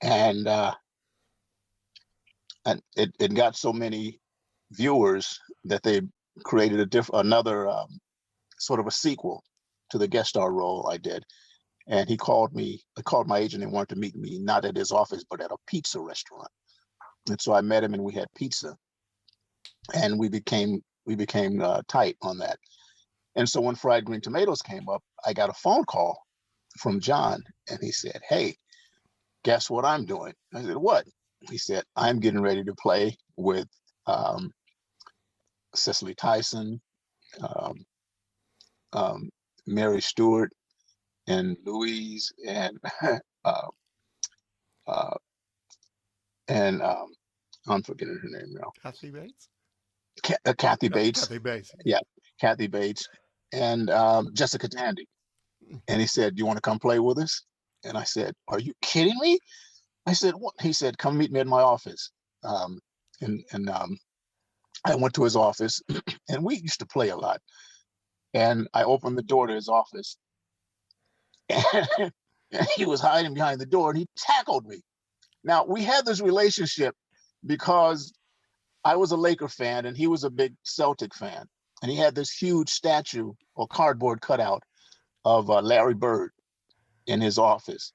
and it got so many viewers that they created another sort of a sequel to the guest star role I did. And I called my agent and wanted to meet me, not at his office, but at a pizza restaurant. And so I met him, and we had pizza, and we became tight on that. And so when Fried Green Tomatoes came up, I got a phone call from John, and he said, "Hey, guess what I'm doing?" I said, "What?" He said, "I'm getting ready to play with Cicely Tyson, Mary Stewart, and Louise, and I'm forgetting her name now. Kathy Bates? Kathy Bates. Kathy Bates. Yeah. Kathy Bates, and Jessica Tandy. And he said, "Do you want to come play with us?" And I said, "Are you kidding me?" I said, "What?" He said, "Come meet me at my office." Um, and I went to his office, and we used to play a lot. And I opened the door to his office, and he was hiding behind the door, and he tackled me. Now, we had this relationship because I was a Laker fan, and he was a big Celtic fan. And he had this huge statue or cardboard cutout of Larry Bird in his office.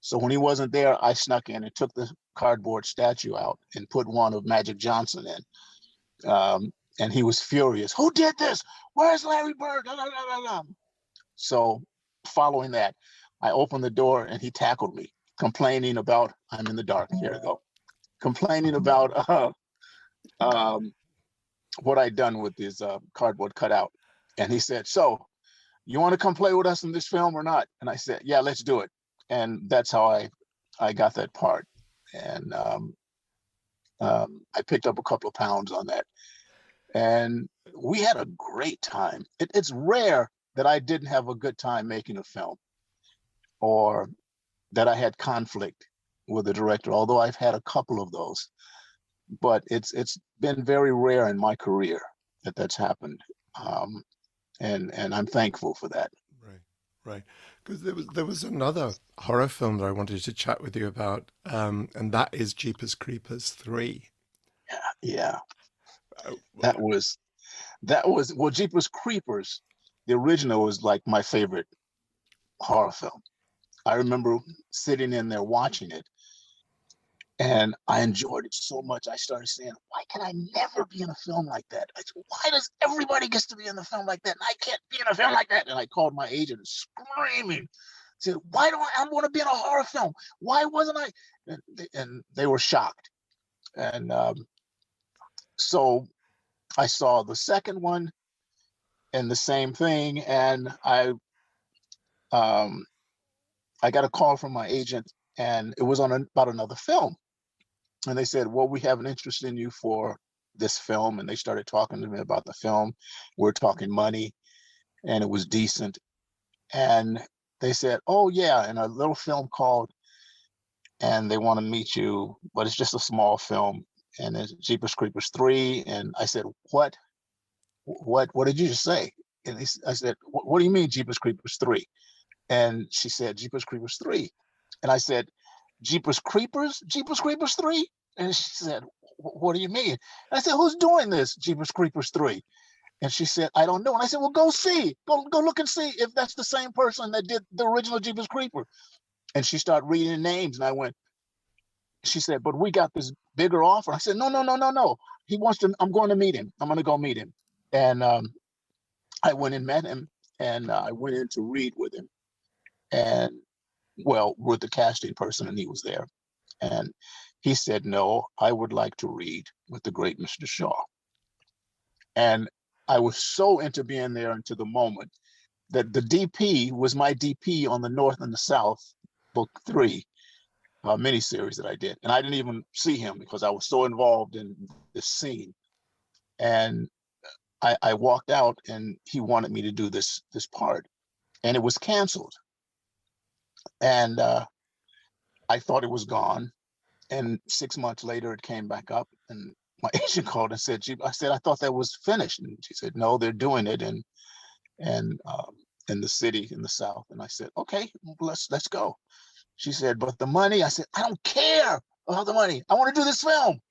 So when he wasn't there, I snuck in and took the cardboard statue out and put one of Magic Johnson in. And he was furious. "Who did this? Where's Larry Bird?" La, la, la, la. So following that, I opened the door and he tackled me, complaining about, I'm in the dark, here we go, complaining about what I'd done with his cardboard cutout. And he said, "So you want to come play with us in this film or not?" And I said, "Yeah, let's do it." And that's how I got that part. And I picked up a couple of pounds on that. And we had a great time. It's rare that I didn't have a good time making a film, or that I had conflict with the director, although I've had a couple of those. But it's been very rare in my career that that's happened. And I'm thankful for that. Right, right. Because there was another horror film that I wanted to chat with you about, and that is Jeepers Creepers 3. Yeah, Uh, that was well, Jeepers Creepers, the original, was like my favorite horror film. I remember sitting in there watching it, and I enjoyed it so much. I started saying, "Why can I never be in a film like that? Why does everybody gets to be in a film like that, and I can't be in a film like that?" And I called my agent screaming, said, "Why don't I want to be in a horror film? Why wasn't I?" And they were shocked. And so I saw the second one and the same thing, and um, I got a call from my agent, and it was on about another film. And they said, "Well, we have an interest in you for this film." And they started talking to me about the film. We're talking money, and it was decent. And they said, "Oh yeah, and a little film called, and they want to meet you, but it's just a small film, and it's Jeepers Creepers 3." And I said, What did you just say?" And I said, "What do you mean Jeepers Creepers 3?" And she said, "Jeepers Creepers 3." And I said, "Jeepers Creepers? Jeepers Creepers 3?" And she said, "What do you mean?" And I said, "Who's doing this, Jeepers Creepers 3?" And she said, "I don't know." And I said, "Well, go see. Go look and see if that's the same person that did the original Jeepers Creeper." And she started reading names. And I went, she said, "But we got this bigger offer." I said, "No, no, no, no, no. He wants to, I'm going to meet him. I'm going to go meet him." And I went and met him, and I went in to read with him, and well, with the casting person, and he was there. And he said, "No, I would like to read with the great Mr. Shaw." And I was so into being there into the moment that the DP was my DP on the North and the South book 3 miniseries that I did. And I didn't even see him because I was so involved in this scene. And I walked out, and he wanted me to do this part, and it was canceled. And I thought it was gone. And 6 months later, it came back up, and my agent called and said, I said, "I thought that was finished." And she said, "No, they're doing it and in the city in the South." And I said, "Okay, let's go." She said, "But the money." I said, "I don't care about the money. I want to do this film."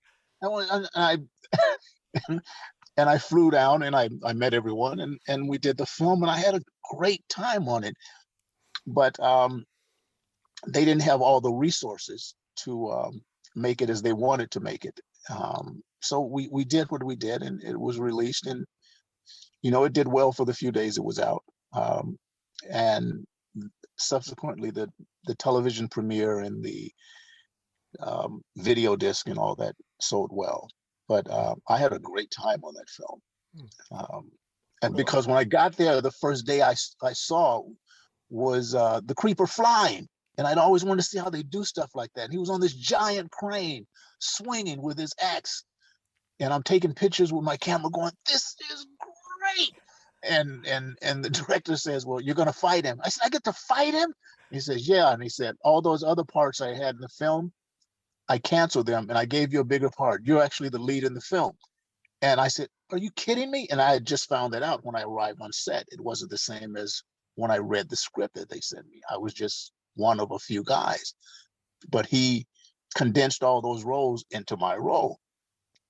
And I flew down, and I met everyone, and we did the film, and I had a great time on it. But they didn't have all the resources to make it as they wanted to make it. So we did what we did, and it was released, and it did well for the few days it was out. And subsequently, the television premiere and the video disc and all that sold well. But I had a great time on that film. And Well, because when I got there, the first day I saw was the creeper flying. And I'd always wanted to see how they do stuff like that. And he was on this giant crane swinging with his axe. And I'm taking pictures with my camera going, "This is great." And the director says, "Well, you're gonna fight him." I said, "I get to fight him?" He says, "Yeah." And he said, "All those other parts I had in the film, I canceled them, and I gave you a bigger part. You're actually the lead in the film." And I said, "Are you kidding me?" And I had just found that out when I arrived on set. It wasn't the same as when I read the script that they sent me. I was just one of a few guys, but he condensed all those roles into my role.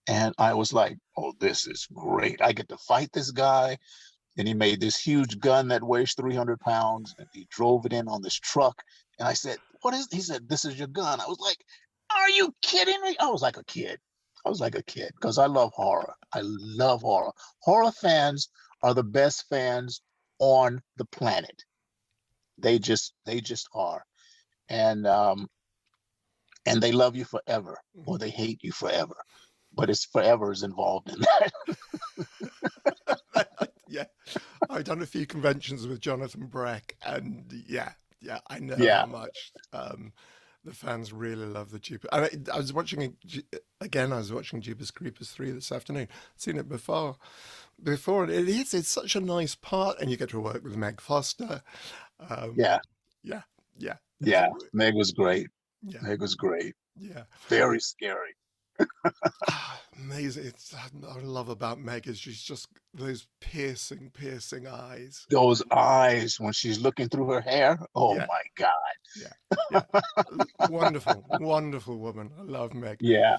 And I was like, "Oh, this is great. I get to fight this guy." And he made this huge gun that weighs 300 pounds, and he drove it in on this truck. And I said, "What is?" He said, "This is your gun." I was like, "Are you kidding me?" I was like a kid. I was like a kid because I love horror. I love horror. Horror fans are the best fans on the planet. They just are. And they love you forever, or they hate you forever. But it's forever is involved in that. Yeah, I've done a few conventions with Jonathan Breck, and yeah, I know how Yeah. much the fans really love the Jeepers. I was watching it again. I was watching Jeepers Creepers 3 this afternoon. Seen it before, and it's such a nice part, and you get to work with Meg Foster. Um, Yeah. yeah, yeah, it's Yeah. Meg was great. yeah, Meg was great. yeah. Very scary. Amazing. It's I love about Meg is she's just those piercing eyes. Those eyes when she's looking through her hair. Oh Yeah, my God. yeah, yeah. Wonderful, wonderful woman. I love Meg. Yeah.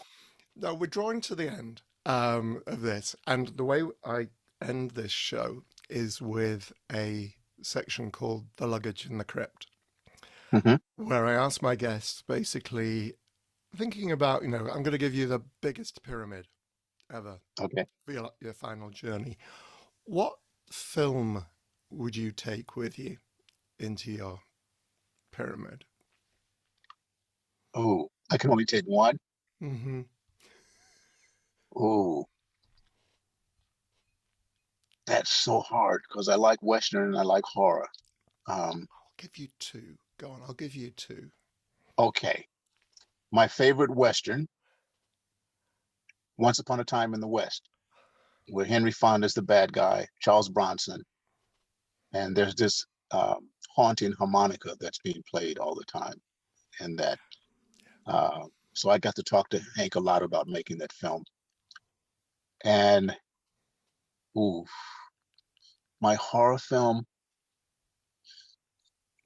Now we're drawing to the end of this, and the way I end this show is with a section called "The Luggage in the Crypt," Hmm. where I ask my guests basically thinking about, I'm going to give you the biggest pyramid ever Okay. for your final journey. What film would you take with you into your pyramid? Oh, I can only take one. Hmm. Oh, that's so hard because I like Western and I like horror. Um, I'll give you two. Go on, I'll give you two. okay. My favorite Western, Once Upon a Time in the West, where Henry Fonda is the bad guy, Charles Bronson, and there's this haunting harmonica that's being played all the time. And that, so I got to talk to Hank a lot about making that film. And ooh, my horror film,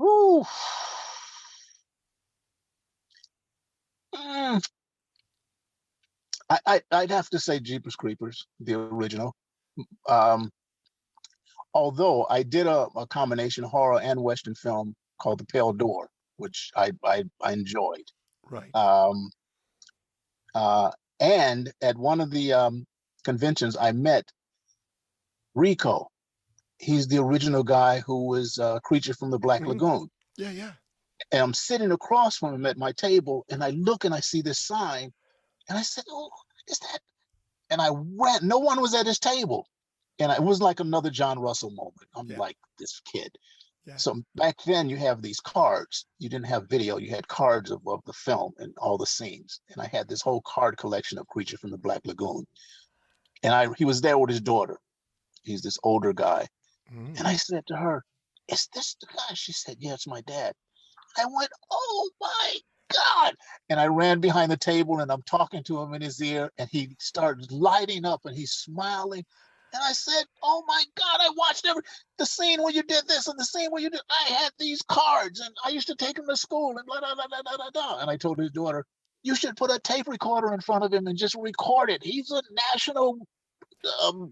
ooh, mm, I'd have to say Jeepers Creepers, the original. Um, Although I did a combination horror and Western film called The Pale Door, which I enjoyed. Right. Um, uh, and at one of the conventions, I met Rico. He's the original guy who was Creature from the Black Mm. Lagoon. Yeah, yeah. And I'm sitting across from him at my table, and I look and I see this sign, and I said, "Oh, is that?" And I ran. No one was at his table, and it was like another John Russell moment. I'm Yeah, like, this kid. yeah. So back then, you have these cards. You didn't have video. You had cards of the film and all the scenes. And I had this whole card collection of Creature from the Black Lagoon. And he was there with his daughter. He's this older guy. Mm. And I said to her, "Is this the guy?" She said, "Yeah, it's my dad." I went, "Oh my God." And I ran behind the table and I'm talking to him in his ear, and he started lighting up and he's smiling. And I said, "Oh my God, I watched the scene where you did this and the scene where you did. I had these cards and I used to take them to school and blah, blah, blah, blah, blah, blah, blah." And I told his daughter, "You should put a tape recorder in front of him and just record it. He's a national um,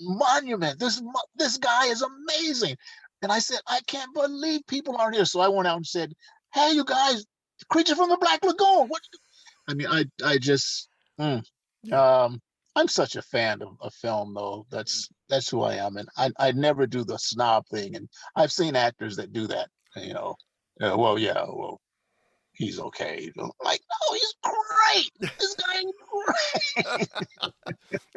monument. This guy is amazing." And I said, "I can't believe people aren't here." So I went out and said, "Hey, you guys, Creature from the Black Lagoon. What?" I mean, I just, mm, Yeah. um, I'm such a fan of film, though. That's who I am, and I never do the snob thing. And I've seen actors that do that. Well, yeah, well, he's okay. I'm like, no, he's great. This guy is great.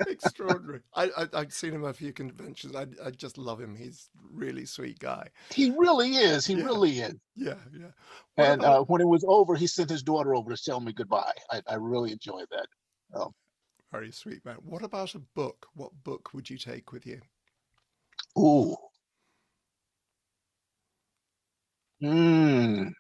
Extraordinary. I've seen him at a few conventions. I just love him. He's a really sweet guy. He really is. He Yeah, really is. yeah, yeah. What And about when it was over, he sent his daughter over to tell me goodbye. I really enjoyed that. Um, very sweet man? What about a book? What book would you take with you? Ooh. Mm.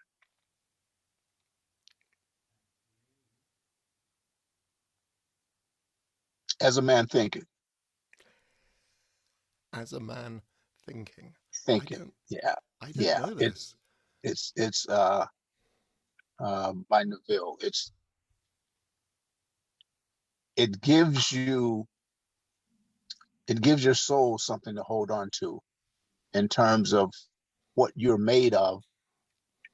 As a man thinking, As a man thinking. I thinking. don't Yeah, I don't yeah. know this. It's by Neville. It gives you it gives your soul something to hold on to in terms of what you're made of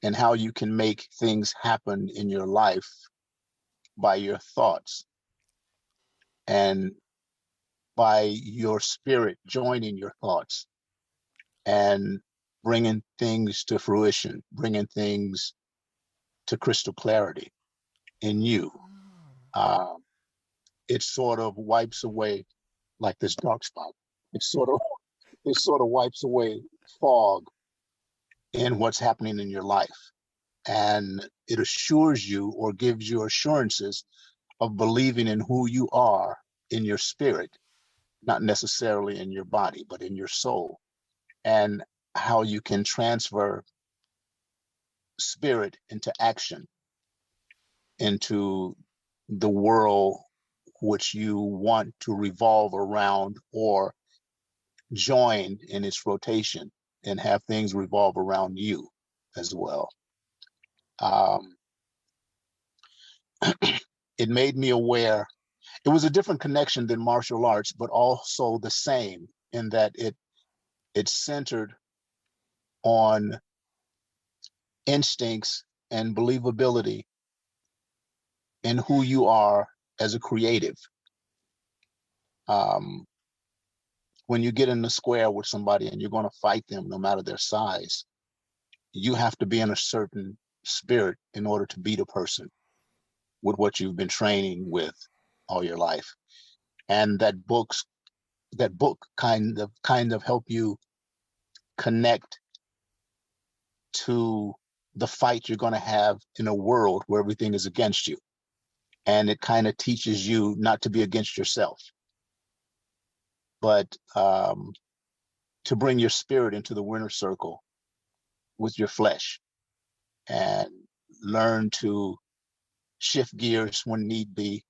and how you can make things happen in your life by your thoughts and by your spirit joining your thoughts and bringing things to fruition, bringing things to crystal clarity in you. Um, it sort of wipes away like this dark spot. It sort of it sort of wipes away fog in what's happening in your life, and it assures you or gives you assurances of believing in who you are in your spirit, not necessarily in your body, but in your soul, and how you can transfer spirit into action, into the world which you want to revolve around or join in its rotation and have things revolve around you as well. Um, it made me aware. It was a different connection than martial arts, but also the same in that it centered on instincts and believability in who you are as a creative. Um, when you get in the square with somebody and you're going to fight them, no matter their size, you have to be in a certain spirit in order to beat a person with what you've been training with all your life. And that book kind of help you connect to the fight you're going to have in a world where everything is against you. And it kind of teaches you not to be against yourself, but to bring your spirit into the winner's circle with your flesh and learn to shift gears when need be,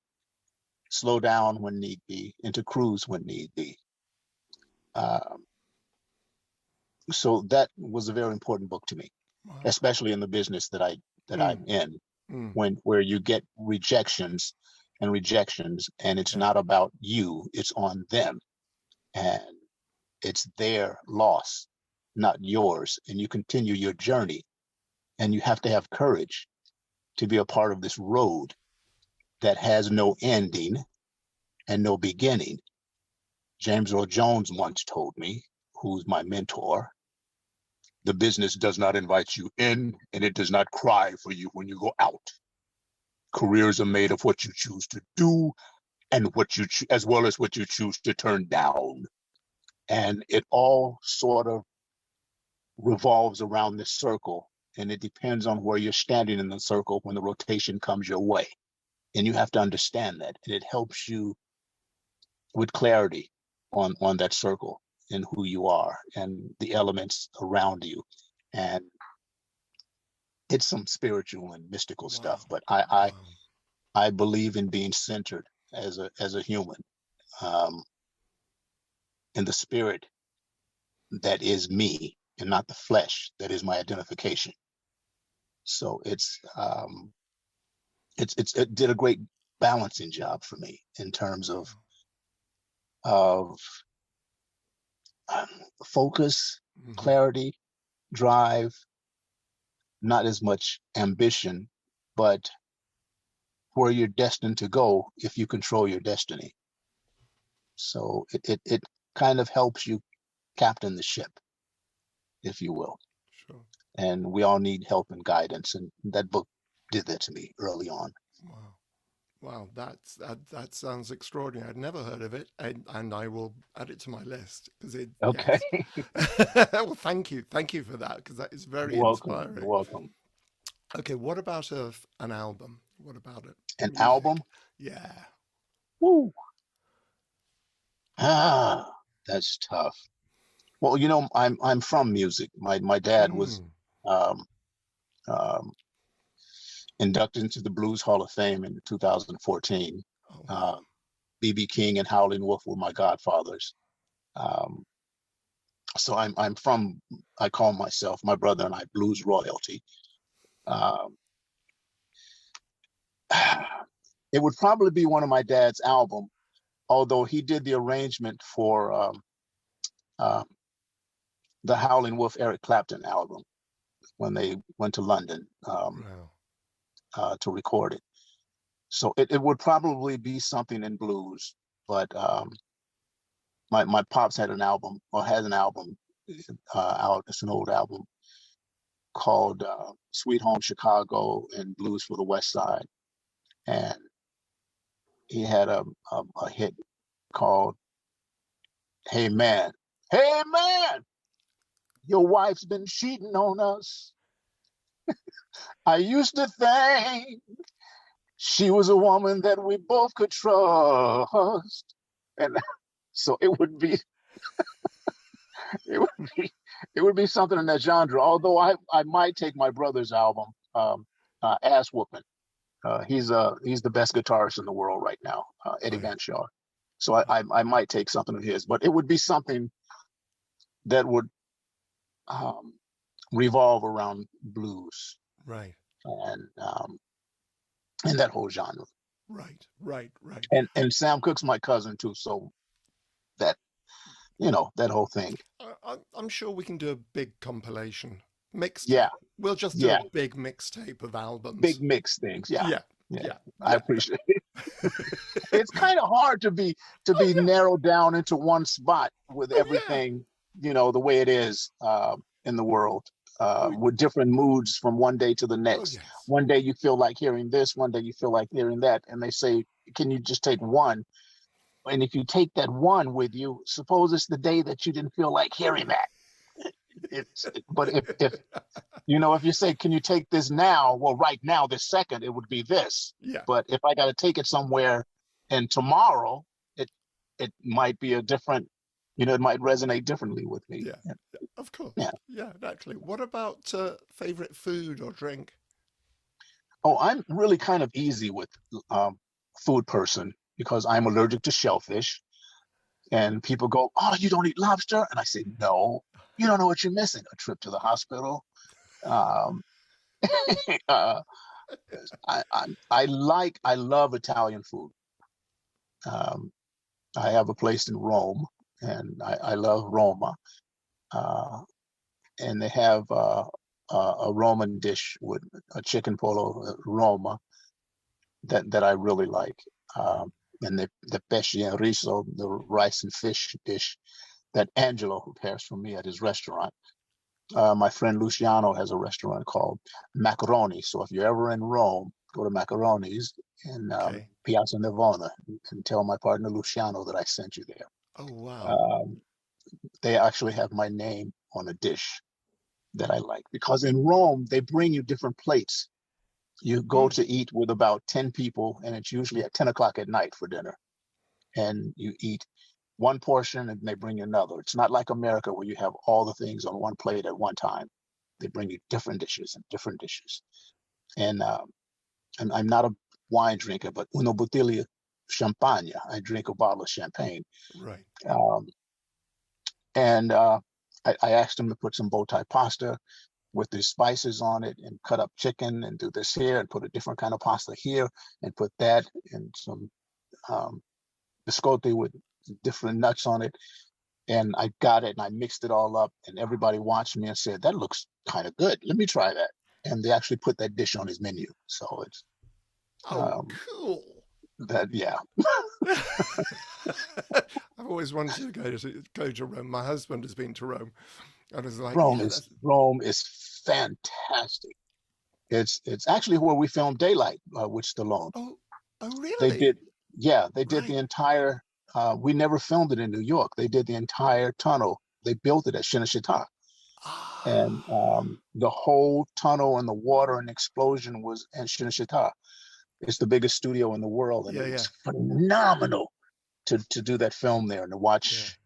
slow down when need be, and to cruise when need be. Um, so that was a very important book to me, Wow. especially in the business that Mm, I'm in, mm, when where you get rejections, and it's yeah. not about you, it's on them, and it's their loss, not yours, and you continue your journey, and you have to have courage to be a part of this road that has no ending and no beginning. James Earl Jones once told me, who's my mentor, the business does not invite you in and it does not cry for you when you go out. Careers are made of what you choose to do and as well as what you choose to turn down. And it all sort of revolves around this circle, and it depends on where you're standing in the circle when the rotation comes your way. And you have to understand that, and it helps you with clarity on that circle and who you are and the elements around you. And it's some spiritual and mystical stuff, Wow. but I Wow. I believe in being centered as a human, um, in the spirit that is me and not the flesh that is my identification. So it did a great balancing job for me in terms of Wow. of um, focus, Hmm. clarity, drive, not as much ambition, but where you're destined to go if you control your destiny. So it kind of helps you captain the ship, if you will. Sure. And we all need help and guidance. And that book did that to me early on. Wow. Wow, that sounds extraordinary. I'd never heard of it, and I will add it to my list because it. Okay. Yes. Well, thank you for that because that is very You're welcome. You're inspiring. welcome. Okay, what about an album? What about it? An album? Music? Yeah. Woo. Ah, that's tough. Well, you know, I'm from music. My dad was Mm. um, um, inducted into the Blues Hall of Fame in 2014. Oh, wow. Uh, B.B. King and Howlin' Wolf were my godfathers. Um, so I'm from. I call myself, my brother and I, blues royalty. Um, it would probably be one of my dad's album, although he did the arrangement for uh, the Howlin' Wolf Eric Clapton album when they went to London Wow. to record it. So it would probably be something in blues, but my pops had an album or has an album out. It's an old album called Sweet Home Chicago and Blues for the West Side, and he had a hit called Hey Man, Hey Man, your wife's been cheating on us. I used to think she was a woman that we both could trust. And so it would be it would be something in that genre. Although I might take my brother's album, Ass Whooping. He's the best guitarist in the world right now, Eddie Right. Van Shaw. So I might take something of his, but it would be something that would um, revolve around blues Right. and that whole genre. Right. Right. Right. And Sam Cooke's my cousin too, so that that whole thing. I'm sure we can do a big compilation mixtape. Yeah, We'll just do a yeah, big mixtape of big albums. mix things. Yeah, Yeah. yeah. Yeah. I Yeah. appreciate it. It's kind of hard to be narrowed down into one spot with Oh, yeah. everything, the way it is in the world, Oh, with different moods from one day to the oh, next. yes. One day you feel like hearing this, one day you feel like hearing that, and they say, "Can you just take one?" And if you take that one with you, suppose it's the day that you didn't feel like hearing that. But if you say, "Can you take this now?" Well, right now, this second, it would be this. Yeah. But if I got to take it somewhere and tomorrow, it it might be a different, it might resonate differently with me. Yeah. Yeah. Of Yeah. course. Yeah. Naturally. What about favorite food or drink? Oh, I'm really kind of easy with um, food person because I'm allergic to shellfish. And people go, "Oh, you don't eat lobster?" And I say, "No, you don't know what you're missing. A trip to the hospital." Um, uh, I love Italian food. Um, I have a place in Rome, and I love Roma. Uh, and they have a Roman dish with a chicken polo Roma that I really like. And the pesce and riso, the rice and fish dish that Angelo prepares for me at his restaurant. My friend Luciano has a restaurant called Macaroni. So if you're ever in Rome, go to Macaroni's in Okay. Piazza Navona and tell my partner Luciano that I sent you there. Oh, wow. Um, they actually have my name on a dish that I like because in Rome they bring you different plates. You go Mm. to eat with about 10 people, and it's usually at 10 o'clock at night for dinner. And you eat one portion and they bring you another. It's not like America where you have all the things on one plate at one time. They bring you different dishes and different dishes. And I'm not a wine drinker, but una bottiglia champagne. I drink a bottle of champagne. Right. Um, and I asked him to put some bow tie pasta with the spices on it and cut up chicken and do this here and put a different kind of pasta here and put that and some um, biscotti with different nuts on it. And I got it and I mixed it all up and everybody watched me and said, "That looks kind of good. Let me try that." And they actually put that dish on his menu. So it's Oh, um, cool. that, yeah. I've always wanted to go to Rome. My husband has been to Rome. I was like, Rome yeah, is that's. Rome is fantastic. It's actually where we filmed Daylight with Stallone. Oh, oh, They really? did, yeah, they did the Right. entire. We never filmed it in New York. They did the entire tunnel. They built it at Shinashita, and Ah, the whole tunnel and the water and explosion was in Shinashita. It's the biggest studio in the world, and yeah, it yeah, was phenomenal to do that film there and to yeah. watch.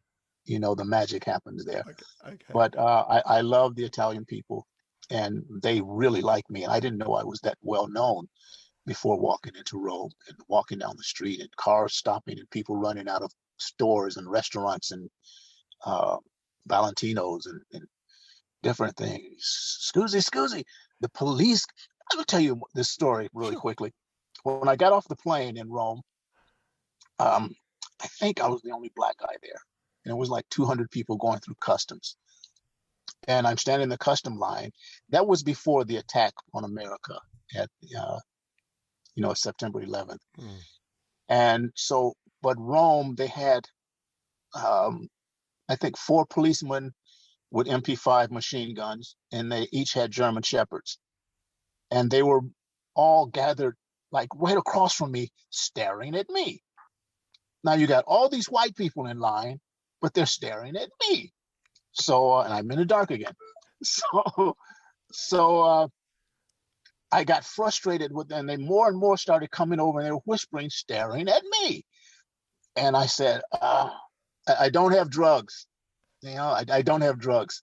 the magic happens there. Okay. Okay. But I love the Italian people, and they really like me. And I didn't know I was that well known before walking into Rome and walking down the street and cars stopping and people running out of stores and restaurants and Valentino's and different things. Scusi. The police. I will tell you this story really Sure. quickly. When I got off the plane in Rome, I think I was the only black guy there. And it was like 200 people going through customs. And I'm standing in the custom line. That was before the attack on America at, September 11th. Mm. And so, but Rome, they had, I think, 4 policemen with MP5 machine guns, and they each had German Shepherds. And they were all gathered like right across from me, staring at me. Now you got all these white people in line, but they're staring at me. So, and I'm in the dark again. So I got frustrated with them. They more and more started coming over and they were whispering, staring at me. And I said, I don't have drugs. I don't have drugs.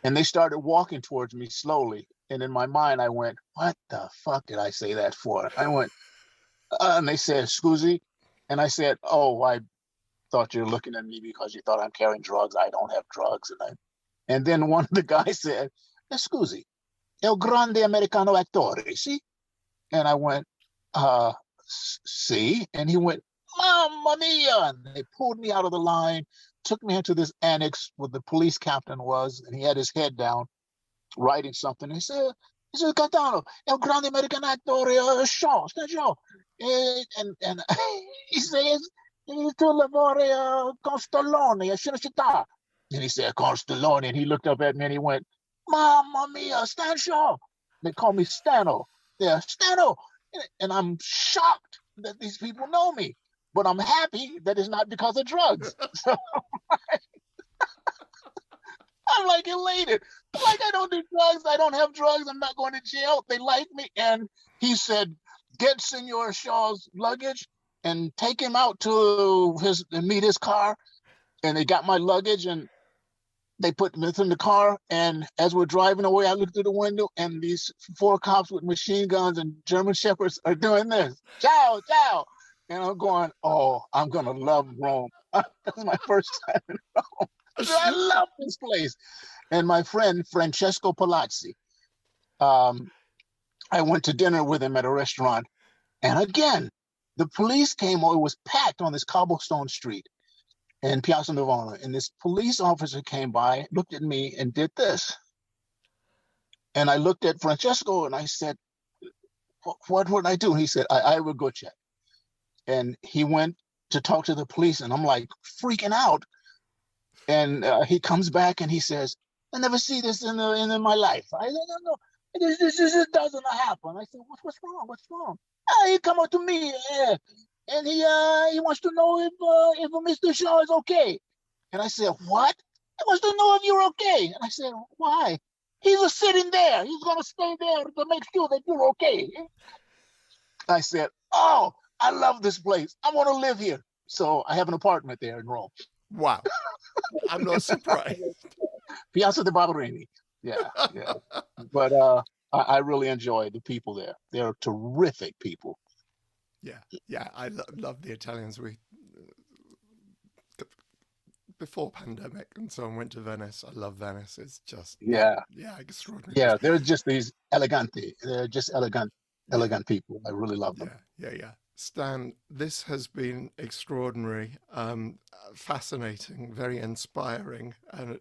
And they started walking towards me slowly. And in my mind, I went, what the fuck did I say that for? I went, and they said, scusi. And I said, oh, I thought you were looking at me because you thought I'm carrying drugs. I don't have drugs. And then one of the guys said, scusi, el grande americano actore, see? And I went, see? And he went, mamma mia. And they pulled me out of the line, took me into this annex where the police captain was, and he had his head down writing something. He said, Gaetano, el grande americano actore, Shaw. And he says, to lavore con Stallone a Cinecittà. And he said, con Stallone. And he looked up at me and he went, mamma mia, Stan Shaw. They call me Stano. Yeah, Stano. And I'm shocked that these people know me. But I'm happy that it's not because of drugs. So I'm like elated. I'm like, I don't do drugs. I don't have drugs. I'm not going to jail. They like me. And he said, get Senor Shaw's luggage and take him out to meet his car. And they got my luggage and they put me in the car. And as we're driving away, I look through the window and these 4 cops with machine guns and German Shepherds are doing this. Ciao, ciao. And I'm going, oh, I'm going to love Rome. That's my first time in Rome. I love this place. And my friend, Francesco Palazzi, I went to dinner with him at a restaurant. And again, the police came over. It was packed on this cobblestone street in Piazza Navona. And this police officer came by, looked at me, and did this. And I looked at Francesco and I said, what would I do? He said, I will go check. And he went to talk to the police. And I'm like freaking out. And he comes back and he says, I never see this in my life. I don't know. This doesn't happen. I said, what's wrong? What's wrong? He come up to me and he wants to know if Mr. Shaw is okay. And I said, what? He wants to know if you're okay. And I said, why? He's just sitting there. He's going to stay there to make sure that you're okay. I said, oh, I love this place. I want to live here. So I have an apartment there in Rome. Wow. I'm not surprised. Piazza de Barberini. Yeah. But I really enjoy the people there. They're terrific people. Yeah. I love the Italians. We before pandemic and so on went to Venice. I love Venice. It's just extraordinary. Yeah, they're just these eleganti. They're just elegant people. I really love them. Yeah. Stan, this has been extraordinary, fascinating, very inspiring, and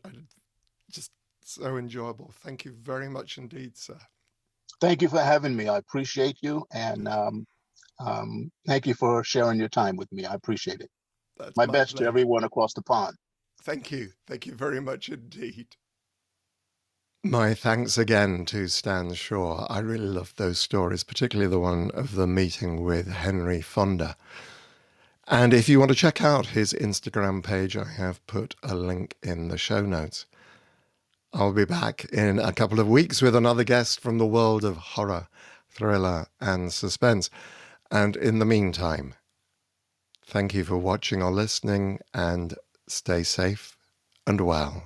just so enjoyable. Thank you very much indeed, sir. Thank you for having me. I appreciate you, and thank you for sharing your time with me. I appreciate it. That's my best pleasure. To everyone across the pond. Thank you. Thank you very much indeed. My thanks again to Stan Shaw. I really loved those stories, particularly the one of the meeting with Henry Fonda. And if you want to check out his Instagram page, I have put a link in the show notes. I'll be back in a couple of weeks with another guest from the world of horror, thriller, and suspense. And in the meantime, thank you for watching or listening, and stay safe, and well.